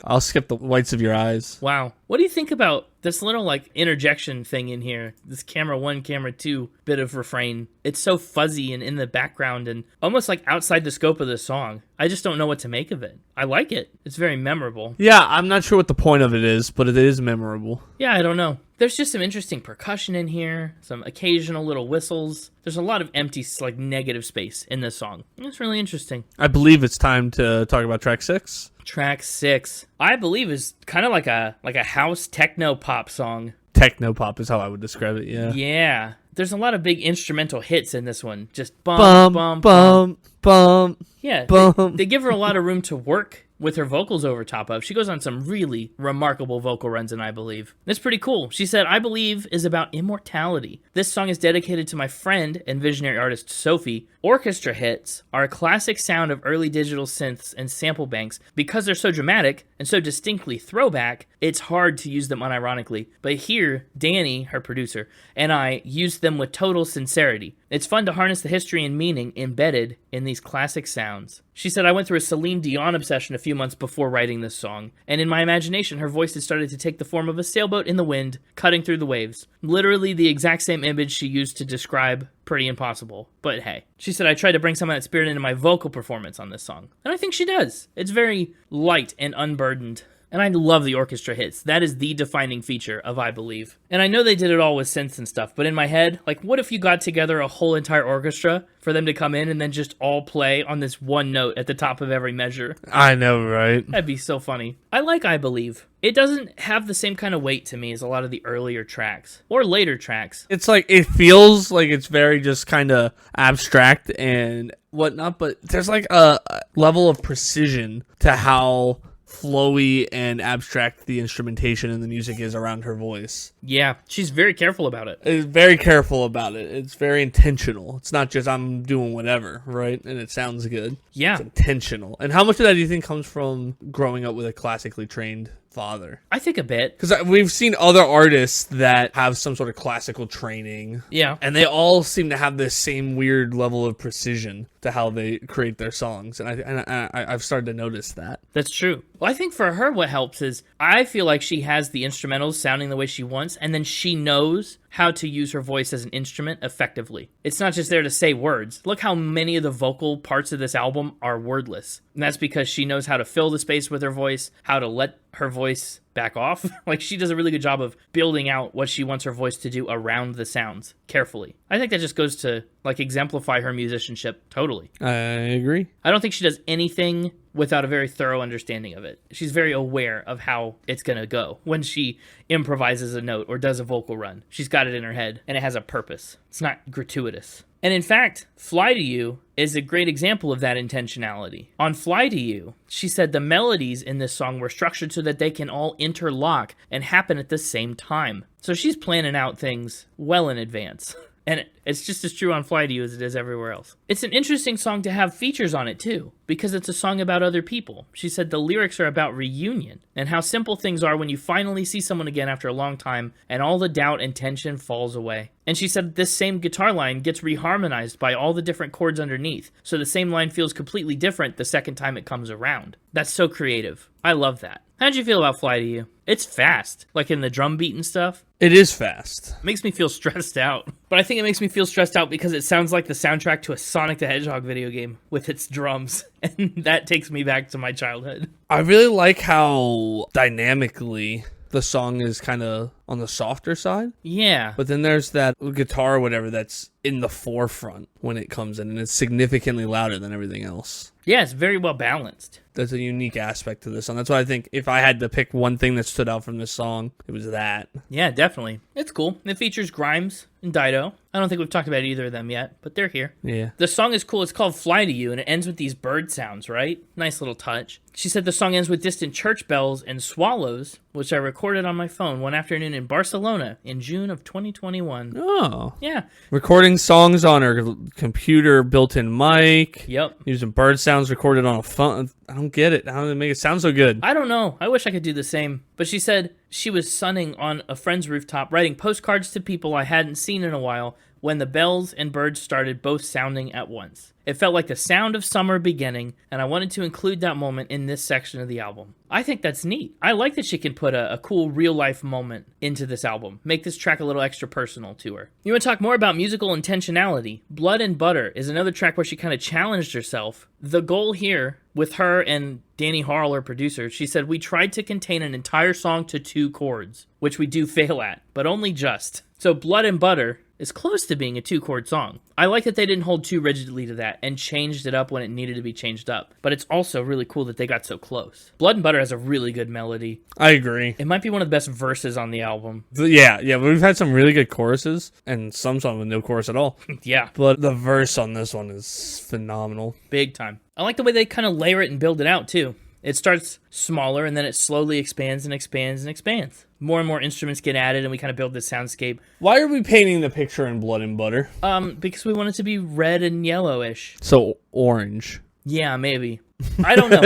I'll skip the whites of your eyes. Wow. What do you think about This little like interjection thing in here, this camera 1, camera 2 bit of refrain, it's so fuzzy and in the background and almost like outside the scope of the song. I just don't know what to make of it. I like it. It's very memorable. Yeah, I'm not sure what the point of it is, but it is memorable. Yeah, I don't know. There's just some interesting percussion in here, some occasional little whistles. There's a lot of empty, like, negative space in this song. It's really interesting. I believe it's time to talk about track 6. Track 6, I believe, is kind of like a house techno pop song. Techno pop is how I would describe it, yeah. Yeah. There's a lot of big instrumental hits in this one. Just bum, bum, bum. bum. Yeah, bum. They give her a lot of room to work with her vocals over top of. She goes on some really remarkable vocal runs in I Believe. That's pretty cool. She said, I Believe is about immortality. This song is dedicated to my friend and visionary artist Sophie. Orchestra hits are a classic sound of early digital synths and sample banks. Because they're so dramatic and so distinctly throwback, it's hard to use them unironically. But here, Danny, her producer, and I used them with total sincerity. It's fun to harness the history and meaning embedded in these classic sounds. She said, I went through a Celine Dion obsession a few months before writing this song, and in my imagination, her voice had started to take the form of a sailboat in the wind, cutting through the waves. Literally the exact same image she used to describe Pretty Impossible, but hey. She said, I tried to bring some of that spirit into my vocal performance on this song, and I think she does. It's very light and unburdened. And I love the orchestra hits. That is the defining feature of I Believe. And I know they did it all with synths and stuff, but in my head, like, what if you got together a whole entire orchestra for them to come in and then just all play on this one note at the top of every measure? I know, right? That'd be so funny. I like I Believe. It doesn't have the same kind of weight to me as a lot of the earlier tracks or later tracks. It's like, it feels like it's very just kind of abstract and whatnot, but there's like a level of precision to how flowy and abstract the instrumentation and the music is around her voice. Yeah, she's very careful about it. It's very careful about it. It's very intentional. It's not just I'm doing whatever, right? And it sounds good. Yeah. It's intentional. And how much of that do you think comes from growing up with a classically trained father? I think a bit. Because we've seen other artists that have some sort of classical training. Yeah. And they all seem to have this same weird level of precision to how they create their songs. And I've started to notice that. That's true. Well, I think for her what helps is I feel like she has the instrumentals sounding the way she wants, and then she knows how to use her voice as an instrument effectively. It's not just there to say words. Look how many of the vocal parts of this album are wordless. And that's because she knows how to fill the space with her voice, how to let her voice back off. Like, she does a really good job of building out what she wants her voice to do around the sounds carefully. I think that just goes to, like, exemplify her musicianship totally. I agree. I don't think she does anything without a very thorough understanding of it. She's very aware of how it's going to go when she improvises a note or does a vocal run. She's got it in her head, and it has a purpose. It's not gratuitous. And in fact, Fly to You is a great example of that intentionality. On Fly to You, she said the melodies in this song were structured so that they can all interlock and happen at the same time. So she's planning out things well in advance. And it's just as true on Fly to You as it is everywhere else. It's an interesting song to have features on it, too, because it's a song about other people. She said the lyrics are about reunion and how simple things are when you finally see someone again after a long time and all the doubt and tension falls away. And she said this same guitar line gets reharmonized by all the different chords underneath, so the same line feels completely different the second time it comes around. That's so creative. I love that. How'd you feel about Fly to You? It's fast, like in the drum beat and stuff. It is fast. Makes me feel stressed out. But I think it makes me feel stressed out because it sounds like the soundtrack to a Sonic the Hedgehog video game with its drums. And that takes me back to my childhood. I really like how dynamically the song is kind of on the softer side. Yeah. But then there's that guitar or whatever that's in the forefront when it comes in, and it's significantly louder than everything else. Yeah, it's very well balanced. That's a unique aspect to this song. That's why I think if I had to pick one thing that stood out from this song, it was that. Yeah, definitely. It's cool. It features Grimes and Dido. I don't think we've talked about either of them yet, but they're here. Yeah. The song is cool. It's called Fly to You, and it ends with these bird sounds, right? Nice little touch. She said the song ends with distant church bells and swallows, which I recorded on my phone one afternoon in Barcelona in June of 2021. Oh. Yeah. Recording songs on her computer, built-in mic. Yep. Using bird sounds recorded on a phone. I don't get it. How did it make it sound so good? I don't know. I wish I could do the same. But she said she was sunning on a friend's rooftop, writing postcards to people I hadn't seen in a while, when the bells and birds started both sounding at once. It felt like the sound of summer beginning, and I wanted to include that moment in this section of the album. I think that's neat. I like that she can put a cool real-life moment into this album. Make this track a little extra personal to her. You want to talk more about musical intentionality? Blood and Butter is another track where she kind of challenged herself. The goal here, with her and Danny Harl, her producer, she said, "We tried to contain an entire song to 2 chords, which we do fail at, but only just." So Blood and Butter is close to being a 2-chord song. I like that they didn't hold too rigidly to that and changed it up when it needed to be changed up. But it's also really cool that they got so close. Blood and Butter has a really good melody. I agree. It might be one of the best verses on the album. Yeah, we've had some really good choruses and some songs with no chorus at all. Yeah. But the verse on this one is phenomenal. Big time. I like the way they kind of layer it and build it out, too. It starts smaller, and then it slowly expands and expands and expands. More and more instruments get added, and we kind of build this soundscape. Why are we painting the picture in Blood and Butter? Because we want it to be red and yellowish. So orange. Yeah, maybe. I don't know.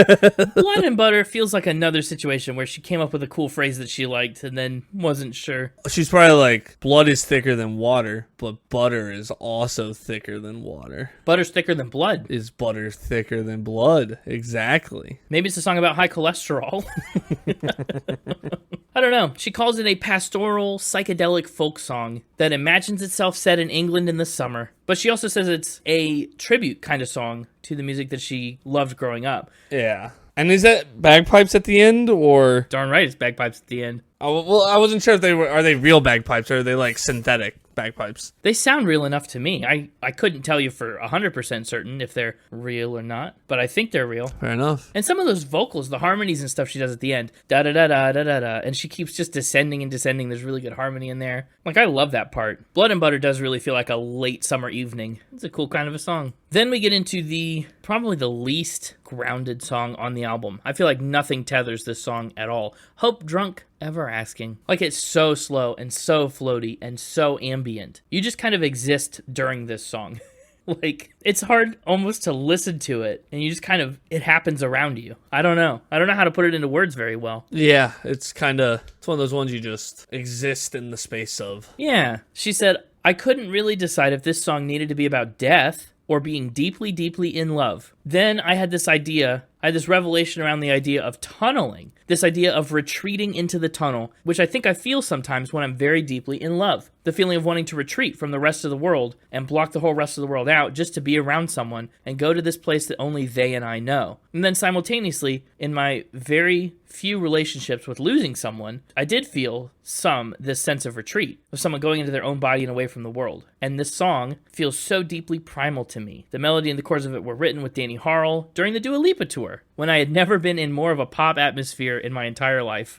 Blood and Butter feels like another situation where she came up with a cool phrase that she liked and then wasn't sure. She's probably like, blood is thicker than water, but butter is also thicker than water. Butter's thicker than blood. Is butter thicker than blood? Exactly. Maybe it's a song about high cholesterol. I don't know. She calls it a pastoral, psychedelic folk song that imagines itself set in England in the summer. But she also says it's a tribute kind of song to the music that she loved growing up. Yeah. And is that bagpipes at the end, or? Darn right, it's bagpipes at the end. Oh, well, I wasn't sure if are they real bagpipes, or are they like synthetic bagpipes? They sound real enough to me. I couldn't tell you for 100% certain if they're real or not, but I think they're real. Fair enough. And some of those vocals, the harmonies and stuff she does at the end, da-da-da-da-da-da-da, and she keeps just descending and descending. There's really good harmony in there. Like, I love that part. Blood and Butter does really feel like a late summer evening. It's a cool kind of a song. Then we get into probably the least grounded song on the album. I feel like nothing tethers this song at all. Hopedrunk Everasking. Like, it's so slow and so floaty and so ambient. You just kind of exist during this song. Like, it's hard almost to listen to it, and you just kind of, it happens around you. I don't know how to put it into words very well. Yeah, it's one of those ones you just exist in the space of. Yeah. She said, "I couldn't really decide if this song needed to be about death or being deeply, deeply in love. Then I had this revelation around the idea of tunneling, this idea of retreating into the tunnel, which I think I feel sometimes when I'm very deeply in love. The feeling of wanting to retreat from the rest of the world and block the whole rest of the world out just to be around someone and go to this place that only they and I know. And then simultaneously, in my very few relationships with losing someone, I did feel this sense of retreat, of someone going into their own body and away from the world. And this song feels so deeply primal to me. The melody and the chords of it were written with Danny Harl during the Dua Lipa tour, when I had never been in more of a pop atmosphere in my entire life.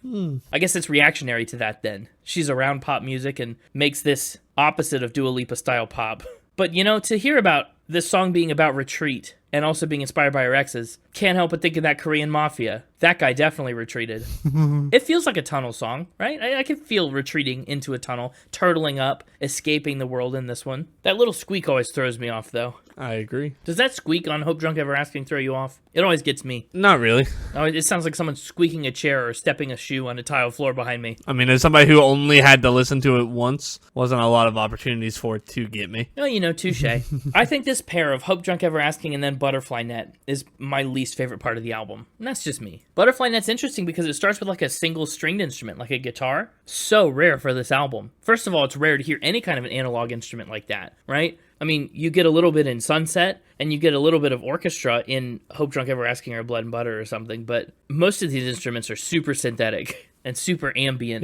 I guess it's reactionary to that then. She's around pop music and makes this opposite of Dua Lipa style pop. But, to hear about this song being about retreat and also being inspired by her exes, can't help but think of that Korean Mafia. That guy definitely retreated. It feels like a tunnel song, right? I can feel retreating into a tunnel, turtling up, escaping the world in this one. That little squeak always throws me off, though. I agree. Does that squeak on Hopedrunk Everasking throw you off? It always gets me. Not really. Oh, it sounds like someone squeaking a chair or stepping a shoe on a tile floor behind me. I mean, as somebody who only had to listen to it once, wasn't a lot of opportunities for it to get me. Oh, touche. I think this pair of Hopedrunk Everasking and then Butterfly Net is my least favorite part of the album. And that's just me. Butterfly Net's interesting because it starts with like a single stringed instrument, like a guitar. So rare for this album. First of all, it's rare to hear any kind of an analog instrument like that, right? I mean, you get a little bit in Sunset, and you get a little bit of orchestra in Hopedrunk Everasking or Blood and Butter or something, but most of these instruments are super synthetic and super ambient,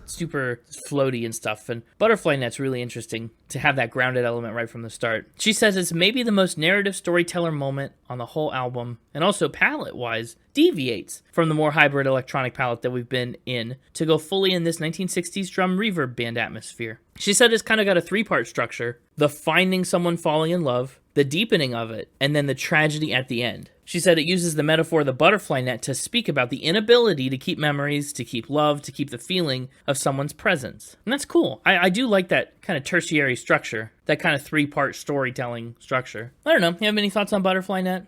super floaty and stuff, and Butterfly Net's really interesting to have that grounded element right from the start. She says it's maybe the most narrative storyteller moment on the whole album, and also palette-wise, deviates from the more hybrid electronic palette that we've been in to go fully in this 1960s drum reverb band atmosphere. She said it's kind of got a 3-part structure: the finding someone falling in love, the deepening of it, and then the tragedy at the end. She said it uses the metaphor of the butterfly net to speak about the inability to keep memories, to keep love, to keep the feeling of someone's presence. And that's cool. I do like that kind of tertiary structure, that kind of 3-part storytelling structure. I don't know. You have any thoughts on Butterfly Net?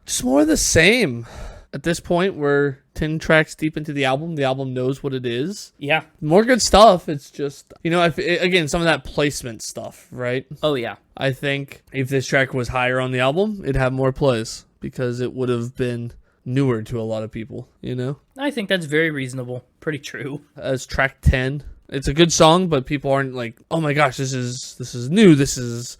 Just more of the same. at this point, we're 10 tracks deep into the album. The album knows what it is. Yeah. More good stuff. It's just, again, some of that placement stuff, right? Oh, yeah. I think if this track was higher on the album, it'd have more plays because it would have been newer to a lot of people, I think that's very reasonable. Pretty true. As track 10, it's a good song, but people aren't like, oh my gosh, this is new, this is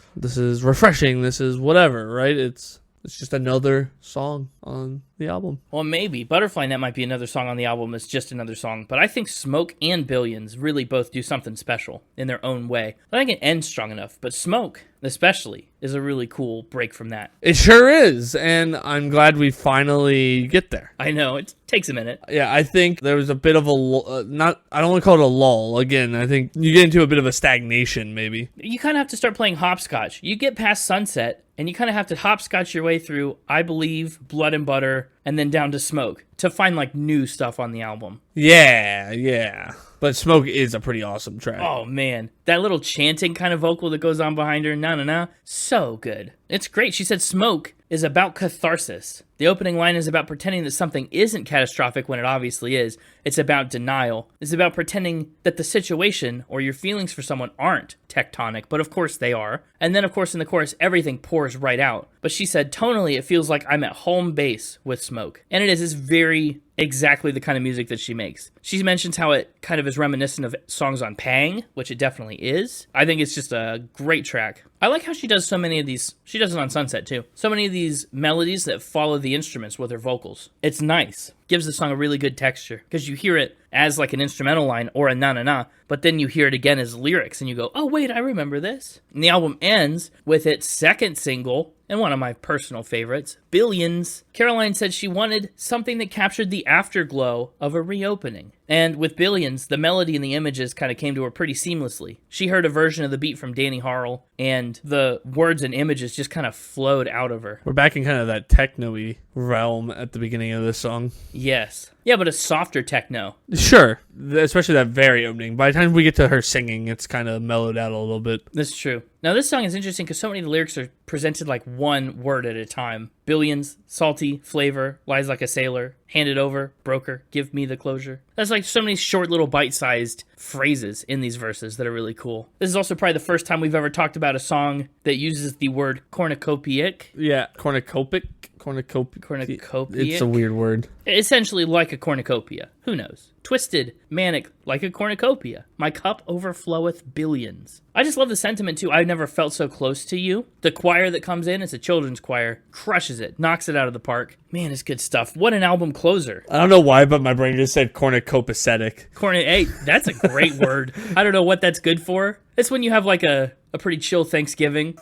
refreshing, this is whatever, right? It's just another song on the album. Well, maybe. Butterfly Net might be another song on the album. It's just another song. But I think Smoke and Billions really both do something special in their own way. I think it ends strong enough. But Smoke, especially, is a really cool break from that. It sure is. And I'm glad we finally get there. I know. It takes a minute. Yeah, I think there was a bit of I don't want to call it a lull. Again, I think you get into a bit of a stagnation, maybe. You kind of have to start playing hopscotch. You get past Sunset, and you kind of have to hopscotch your way through I Believe, Blood and Butter, and then down to Smoke to find like new stuff on the album. Yeah. But Smoke is a pretty awesome track. Oh man, that little chanting kind of vocal that goes on behind her, na na na, so good. It's great. She said Smoke is about catharsis. The opening line is about pretending that something isn't catastrophic when it obviously is. It's about denial. It's about pretending that the situation or your feelings for someone aren't tectonic, but of course they are. And then of course in the chorus, everything pours right out. But she said tonally it feels like I'm at home base with Smoke. And it is. It's very exactly the kind of music that she makes. She mentions how it kind of is reminiscent of songs on Pang, which it definitely is. I think it's just a great track. I like how she does so many of these. She does it on Sunset too. So many of these melodies that follow the instruments with her vocals. It's nice. Gives the song a really good texture because you hear it as like an instrumental line or a na-na-na, but then you hear it again as lyrics and you go, oh wait, I remember this. And the album ends with its second single, and one of my personal favorites, Billions. Caroline said she wanted something that captured the afterglow of a reopening. And with Billions, the melody and the images kind of came to her pretty seamlessly. She heard a version of the beat from Danny Harrell, and the words and images just kind of flowed out of her. We're back in kind of that techno-y realm at the beginning of this song. Yes. Yeah, but a softer techno. Sure. Especially that very opening. By the time we get to her singing, it's kind of mellowed out a little bit. That's true. Now, this song is interesting because so many of the lyrics are presented like one word at a time. Billions, salty, flavor, lies like a sailor, hand it over, broker, give me the closure. That's like so many short little bite-sized phrases in these verses that are really cool. This is also probably the first time we've ever talked about a song that uses the word cornucopic. Yeah, cornucopic. Cornucopic. It's a weird word. Essentially like a cornucopia. Who knows? Twisted, manic, like a cornucopia. My cup overfloweth billions. I just love the sentiment too. I've never felt so close to you. The choir that comes in, it's a children's choir, crushes it, knocks it out of the park. Man, it's good stuff. What an album closer. I don't know why, but my brain just said cornucopacetic. Hey, that's a great word. I don't know what that's good for. It's when you have like a pretty chill Thanksgiving.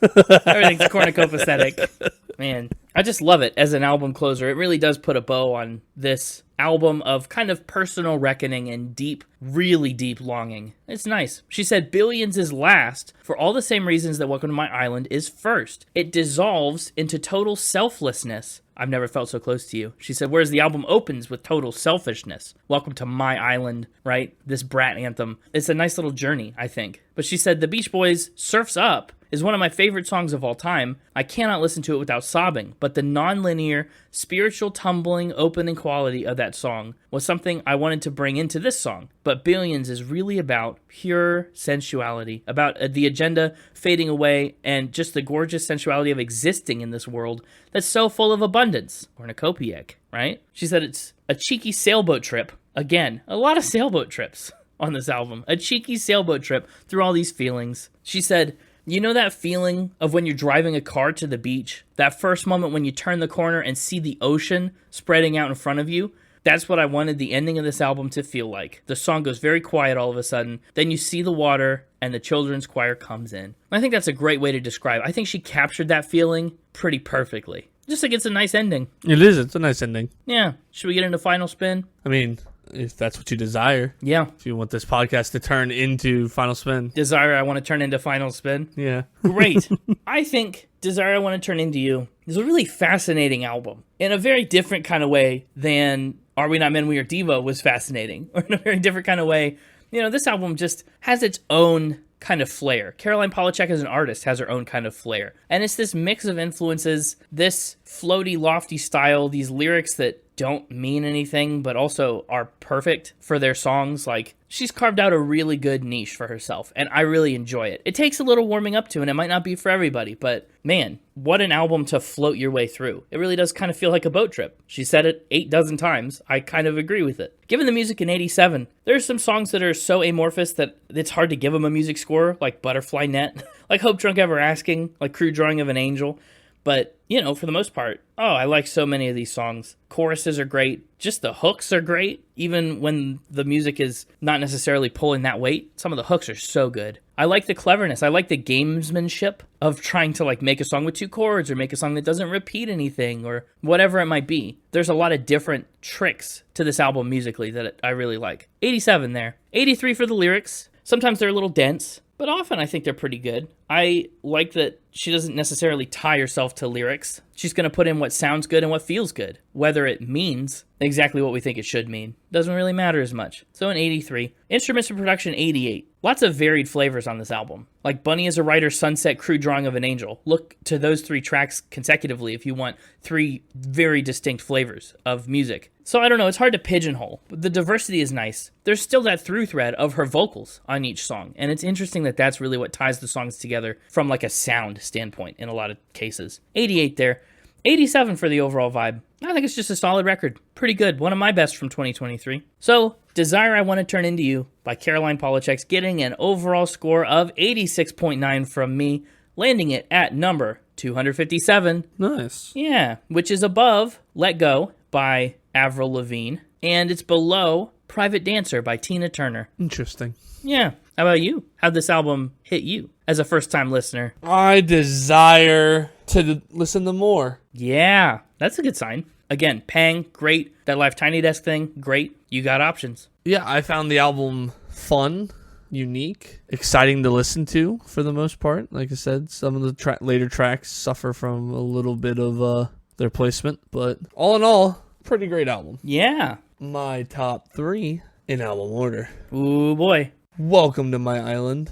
Everything's cornucopacetic. Man, I just love it as an album closer. It really does put a bow on this album of kind of personal reckoning and deep, really deep longing. It's nice. She said Billions is last for all the same reasons that Welcome to My Island is first. It dissolves into total selflessness. I've never felt so close to you. She said, whereas the album opens with total selfishness. Welcome to My Island, right? This brat anthem. It's a nice little journey, I think. But she said the Beach Boys' Surf's Up is one of my favorite songs of all time. I cannot listen to it without sobbing, but the non-linear, spiritual, tumbling, opening quality of that song was something I wanted to bring into this song. But Billions is really about pure sensuality, about the agenda fading away, and just the gorgeous sensuality of existing in this world that's so full of abundance. Cornucopiac, right? She said it's a cheeky sailboat trip. Again, a lot of sailboat trips on this album. A cheeky sailboat trip through all these feelings. She said, you know that feeling of when you're driving a car to the beach? That first moment when you turn the corner and see the ocean spreading out in front of you? That's what I wanted the ending of this album to feel like. The song goes very quiet all of a sudden. Then you see the water and the children's choir comes in. I think that's a great way to describe it. I think she captured that feeling pretty perfectly. Just like it's a nice ending. It is. It's a nice ending. Yeah. Should we get into Final Spin? I mean, if that's what you desire. Yeah. If you want this podcast to turn into Final Spin. Desire I Want to Turn Into Final Spin? Yeah. Great. I think Desire I Want to Turn Into You is a really fascinating album. In a very different kind of way than Are We Not Men, We Are Devo was fascinating. Or in a very different kind of way. You know, this album just has its own kind of flair. Caroline Polachek as an artist has her own kind of flair. And it's this mix of influences, this floaty, lofty style, these lyrics that don't mean anything, but also are perfect for their songs. Like, she's carved out a really good niche for herself, and I really enjoy it. It takes a little warming up to, and it might not be for everybody, but man, what an album to float your way through. It really does kind of feel like a boat trip. She said it 8 dozen times. I kind of agree with it. Given the music in 87, there's some songs that are so amorphous that it's hard to give them a music score, like Butterfly Net, like Hopedrunk Everasking, like Crude Drawing of an Angel. But, you know, for the most part, I like so many of these songs. Choruses are great. Just the hooks are great. Even when the music is not necessarily pulling that weight, some of the hooks are so good. I like the cleverness. I like the gamesmanship of trying to, like, make a song with 2 chords or make a song that doesn't repeat anything or whatever it might be. There's a lot of different tricks to this album musically that I really like. 87 there. 83 for the lyrics. Sometimes they're a little dense, but often I think they're pretty good. I like that she doesn't necessarily tie herself to lyrics. She's going to put in what sounds good and what feels good. Whether it means exactly what we think it should mean doesn't really matter as much. So an 83. Instruments and production, 88. Lots of varied flavors on this album. Like Bunny is a Writer, Sunset, Crude Drawing of an Angel. Look to those 3 tracks consecutively if you want 3 very distinct flavors of music. So I don't know, it's hard to pigeonhole, but the diversity is nice. There's still that through thread of her vocals on each song, and it's interesting that that's really what ties the songs together from like a sound standpoint in a lot of cases. 88 there. 87 for the overall vibe. I think it's just a solid record. Pretty good. One of my best from 2023. So, Desire I Want to Turn Into You by Caroline Polachek's getting an overall score of 86.9 from me, landing it at number 257. Nice. Yeah, which is above Let Go by Avril Lavigne, and it's below Private Dancer by Tina Turner. Interesting. Yeah. How about you? How'd this album hit you as a first-time listener? I desire to listen to more. Yeah, that's a good sign. Again, Pang, great. That Live Tiny Desk thing, great. You got options. Yeah, I found the album fun, unique, exciting to listen to for the most part. Like I said, some of the later tracks suffer from a little bit of their placement, but all in all, pretty great album. Yeah. My top 3 in album order. Ooh, boy. Welcome to My Island.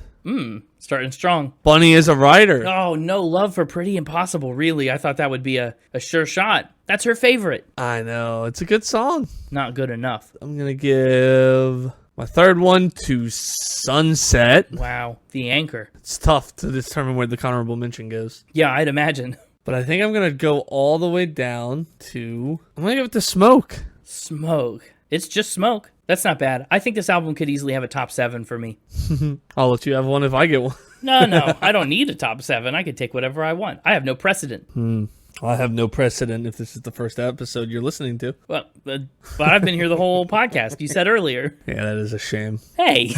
Starting strong. Bunny is a Writer. Oh, No Love for Pretty Impossible, really. I thought that would be a sure shot. That's her favorite. I know. It's a good song. Not good enough. I'm going to give my third one to Sunset. Wow. The Anchor. It's tough to determine where the honorable mention goes. Yeah, I'd imagine. But I think I'm going to go all the way down to... I'm going to give it to Smoke. Smoke. It's just Smoke. That's not bad. I think this album could easily have a top 7 for me. I'll let you have one if I get one. No. I don't need a top 7. I could take whatever I want. I have no precedent. I have no precedent if this is the first episode you're listening to. Well, but I've been here the whole podcast. You said earlier. Yeah, that is a shame. Hey.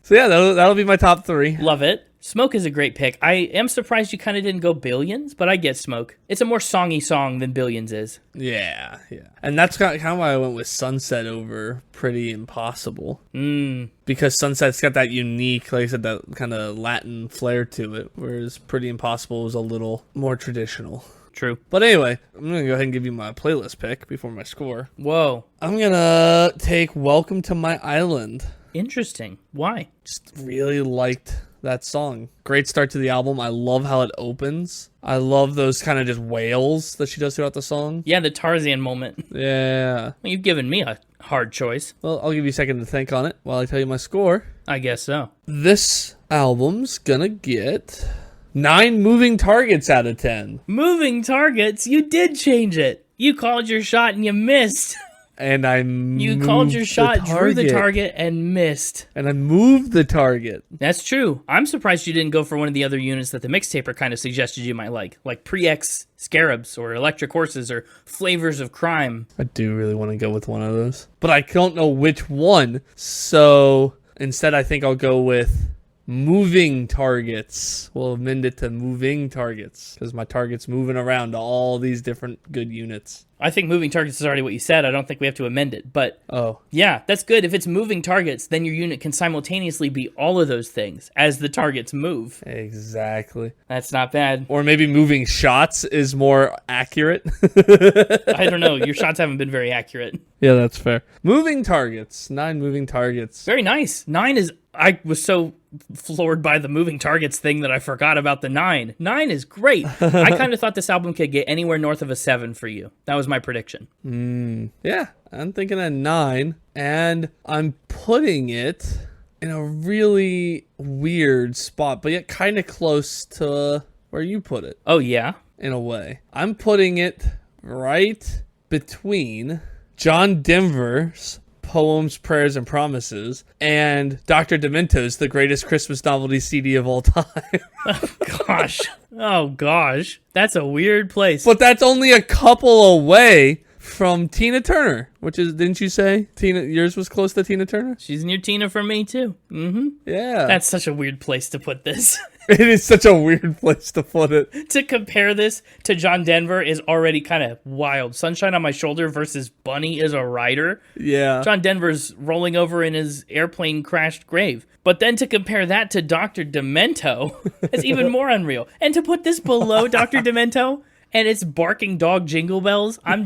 So yeah, that'll be my top 3. Love it. Smoke is a great pick. I am surprised you kind of didn't go Billions, but I get Smoke. It's a more songy song than Billions is. Yeah. And that's kind of why I went with Sunset over Pretty Impossible. Because Sunset's got that unique, like I said, that kind of Latin flair to it, whereas Pretty Impossible is a little more traditional. True. But anyway, I'm going to go ahead and give you my playlist pick before my score. Whoa. I'm going to take Welcome to My Island. Interesting. Why? Just really liked that song. Great start to the album. I love how it opens. I love those kind of just wails that she does throughout the song. Yeah, the Tarzan moment. Yeah. Well, you've given me a hard choice. Well, I'll give you a second to think on it while I tell you my score. I guess so. This album's gonna get 9 moving targets out of 10. Moving targets? You did change it. You called your shot and you missed. And You called your shot, drew the target, and missed. And I moved the target. That's true. I'm surprised you didn't go for one of the other units that the Mixtaper kind of suggested you might like Pre-X Scarabs or Electric Horses or Flavors of Crime. I do really want to go with one of those. But I don't know which one. So instead, I think I'll go with moving targets. We'll amend it to moving targets because my target's moving around to all these different good units. I think moving targets is already what you said. I don't think we have to amend it. But yeah, that's good. If it's moving targets, then your unit can simultaneously be all of those things as the targets move. Exactly. That's not bad. Or maybe moving shots is more accurate. I don't know. Your shots haven't been very accurate. Yeah, that's fair. Moving targets. 9 moving targets. Very nice. 9 is I was so floored by the moving targets thing that I forgot about the 9. 9 is great. I kind of thought this album could get anywhere north of a 7 for you. That was my prediction. Yeah, I'm thinking a 9, and I'm putting it in a really weird spot, but yet kind of close to where you put it. Oh, yeah? In a way. I'm putting it right between John Denver's Poems, Prayers, and Promises and Dr. Demento's The Greatest Christmas Novelty CD of All Time. Oh, gosh. That's a weird place. But that's only a couple away from Tina Turner, which is, didn't you say yours was close to Tina Turner? She's near Tina for me, too. Mm-hmm. Yeah. That's such a weird place to put this. It is such a weird place to put it. To compare this to John Denver is already kind of wild. Sunshine on My Shoulder versus Bunny is a Rider. Yeah. John Denver's rolling over in his airplane crashed grave. But then to compare that to Dr. Demento is even more unreal. And to put this below Dr. Demento and it's barking dog jingle bells, I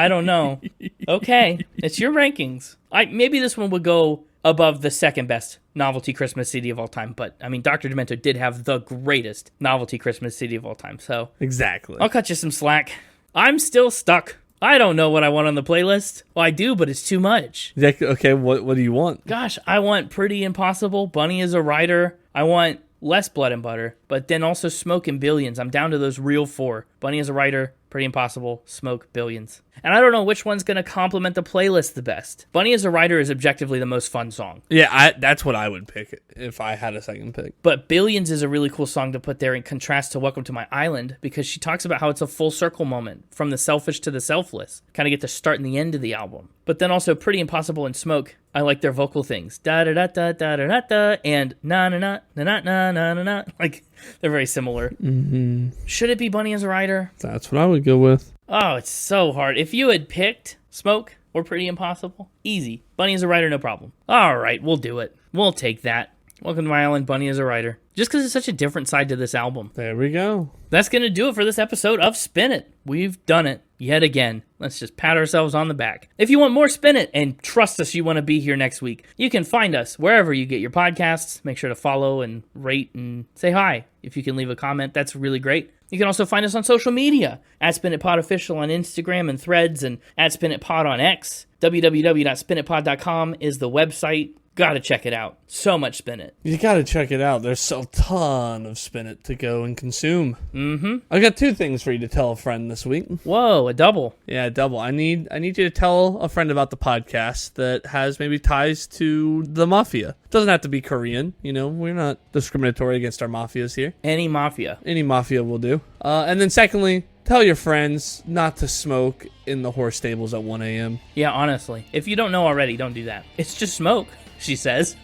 don't know. Okay, it's your rankings. Maybe this one would go above the second best novelty Christmas CD of all time. But, I mean, Dr. Demento did have the greatest novelty Christmas CD of all time. So exactly. I'll cut you some slack. I'm still stuck. I don't know what I want on the playlist. Well, I do, but it's too much. Okay, what do you want? Gosh, I want Pretty Impossible, Bunny is a Rider. I want less Blood and Butter, but then also Smoke and Billions. I'm down to those real 4. Bunny is a Rider, Pretty Impossible, Smoke, Billions. And I don't know which one's going to complement the playlist the best. Bunny is a Rider is objectively the most fun song. Yeah, that's what I would pick if I had a second pick. But Billions is a really cool song to put there in contrast to Welcome to My Island, because she talks about how it's a full circle moment, from the selfish to the selfless. Kind of get the start and the end of the album. But then also Pretty Impossible and Smoke, I like their vocal things. Da-da-da-da-da-da-da, and na-na-na-na-na-na-na-na. Like, they're very similar. Mm-hmm. Should it be Bunny as a Rider? That's what I would go with. Oh, it's so hard. If you had picked Smoke or Pretty Impossible, easy. Bunny as a Rider, no problem. All right, we'll do it. We'll take that. Welcome to My Island, Bunny as a Rider. Just because it's such a different side to this album. There we go. That's going to do it for this episode of Spin It. We've done it yet again. Let's just pat ourselves on the back. If you want more Spin It, and trust us, you want to be here next week, you can find us wherever you get your podcasts. Make sure to follow and rate and say hi. If you can leave a comment, that's really great. You can also find us on social media, at SpinItPod Official on Instagram and Threads, and at SpinItPod on X. www.spinitpod.com is the website. Gotta check it out. So much Spin It. You gotta check it out. There's a ton of Spin It to go and consume. Mm-hmm. I got 2 things for you to tell a friend this week. Whoa, a double. Yeah, a double. I need you to tell a friend about the podcast that has maybe ties to the Mafia. It doesn't have to be Korean. You know, we're not discriminatory against our mafias here. Any Mafia. Any Mafia will do. And then secondly, tell your friends not to smoke in the horse stables at 1 a.m. Yeah, honestly. If you don't know already, don't do that. It's just smoke, she says.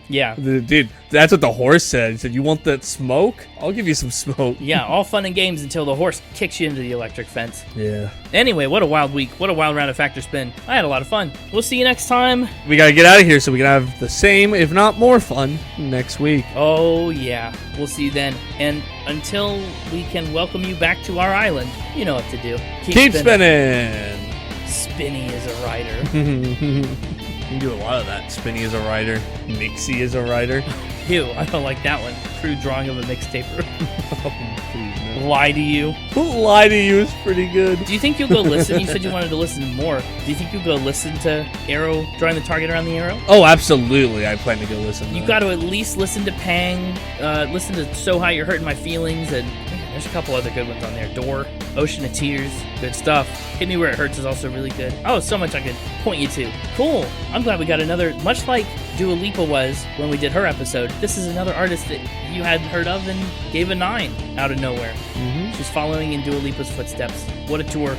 Yeah. Dude, that's what the horse said. He said, you want that smoke? I'll give you some smoke. Yeah, all fun and games until the horse kicks you into the electric fence. Yeah. Anyway, what a wild week. What a wild round of Factor Spin. I had a lot of fun. We'll see you next time. We gotta get out of here so we can have the same, if not more fun, next week. Oh, yeah. We'll see you then. And until we can welcome you back to our island, you know what to do. Keep spinning. Spinny is a rider. You can do a lot of that. Spinny is a rider. Mixy is a rider. Ew, I don't like that one. Crude drawing of a mixtaper. Oh, please, no. Lie to you. Lie to you is pretty good. Do you think you'll go listen? You said you wanted to listen more. Do you think you'll go listen to Arrow, drawing the target around the arrow? Oh, absolutely. I plan to go listen to You that. got to at least listen to Pang, listen to So High You're Hurting My Feelings, and man, there's a couple other good ones on there. Door, Ocean of Tears, good stuff. Hit Me Where It Hurts is also really good. Oh, so much I could point you to. Cool. I'm glad we got another, much like Dua Lipa was when we did her episode, this is another artist that you hadn't heard of and gave a 9 out of nowhere. Mm-hmm. She's following in Dua Lipa's footsteps. What a tour.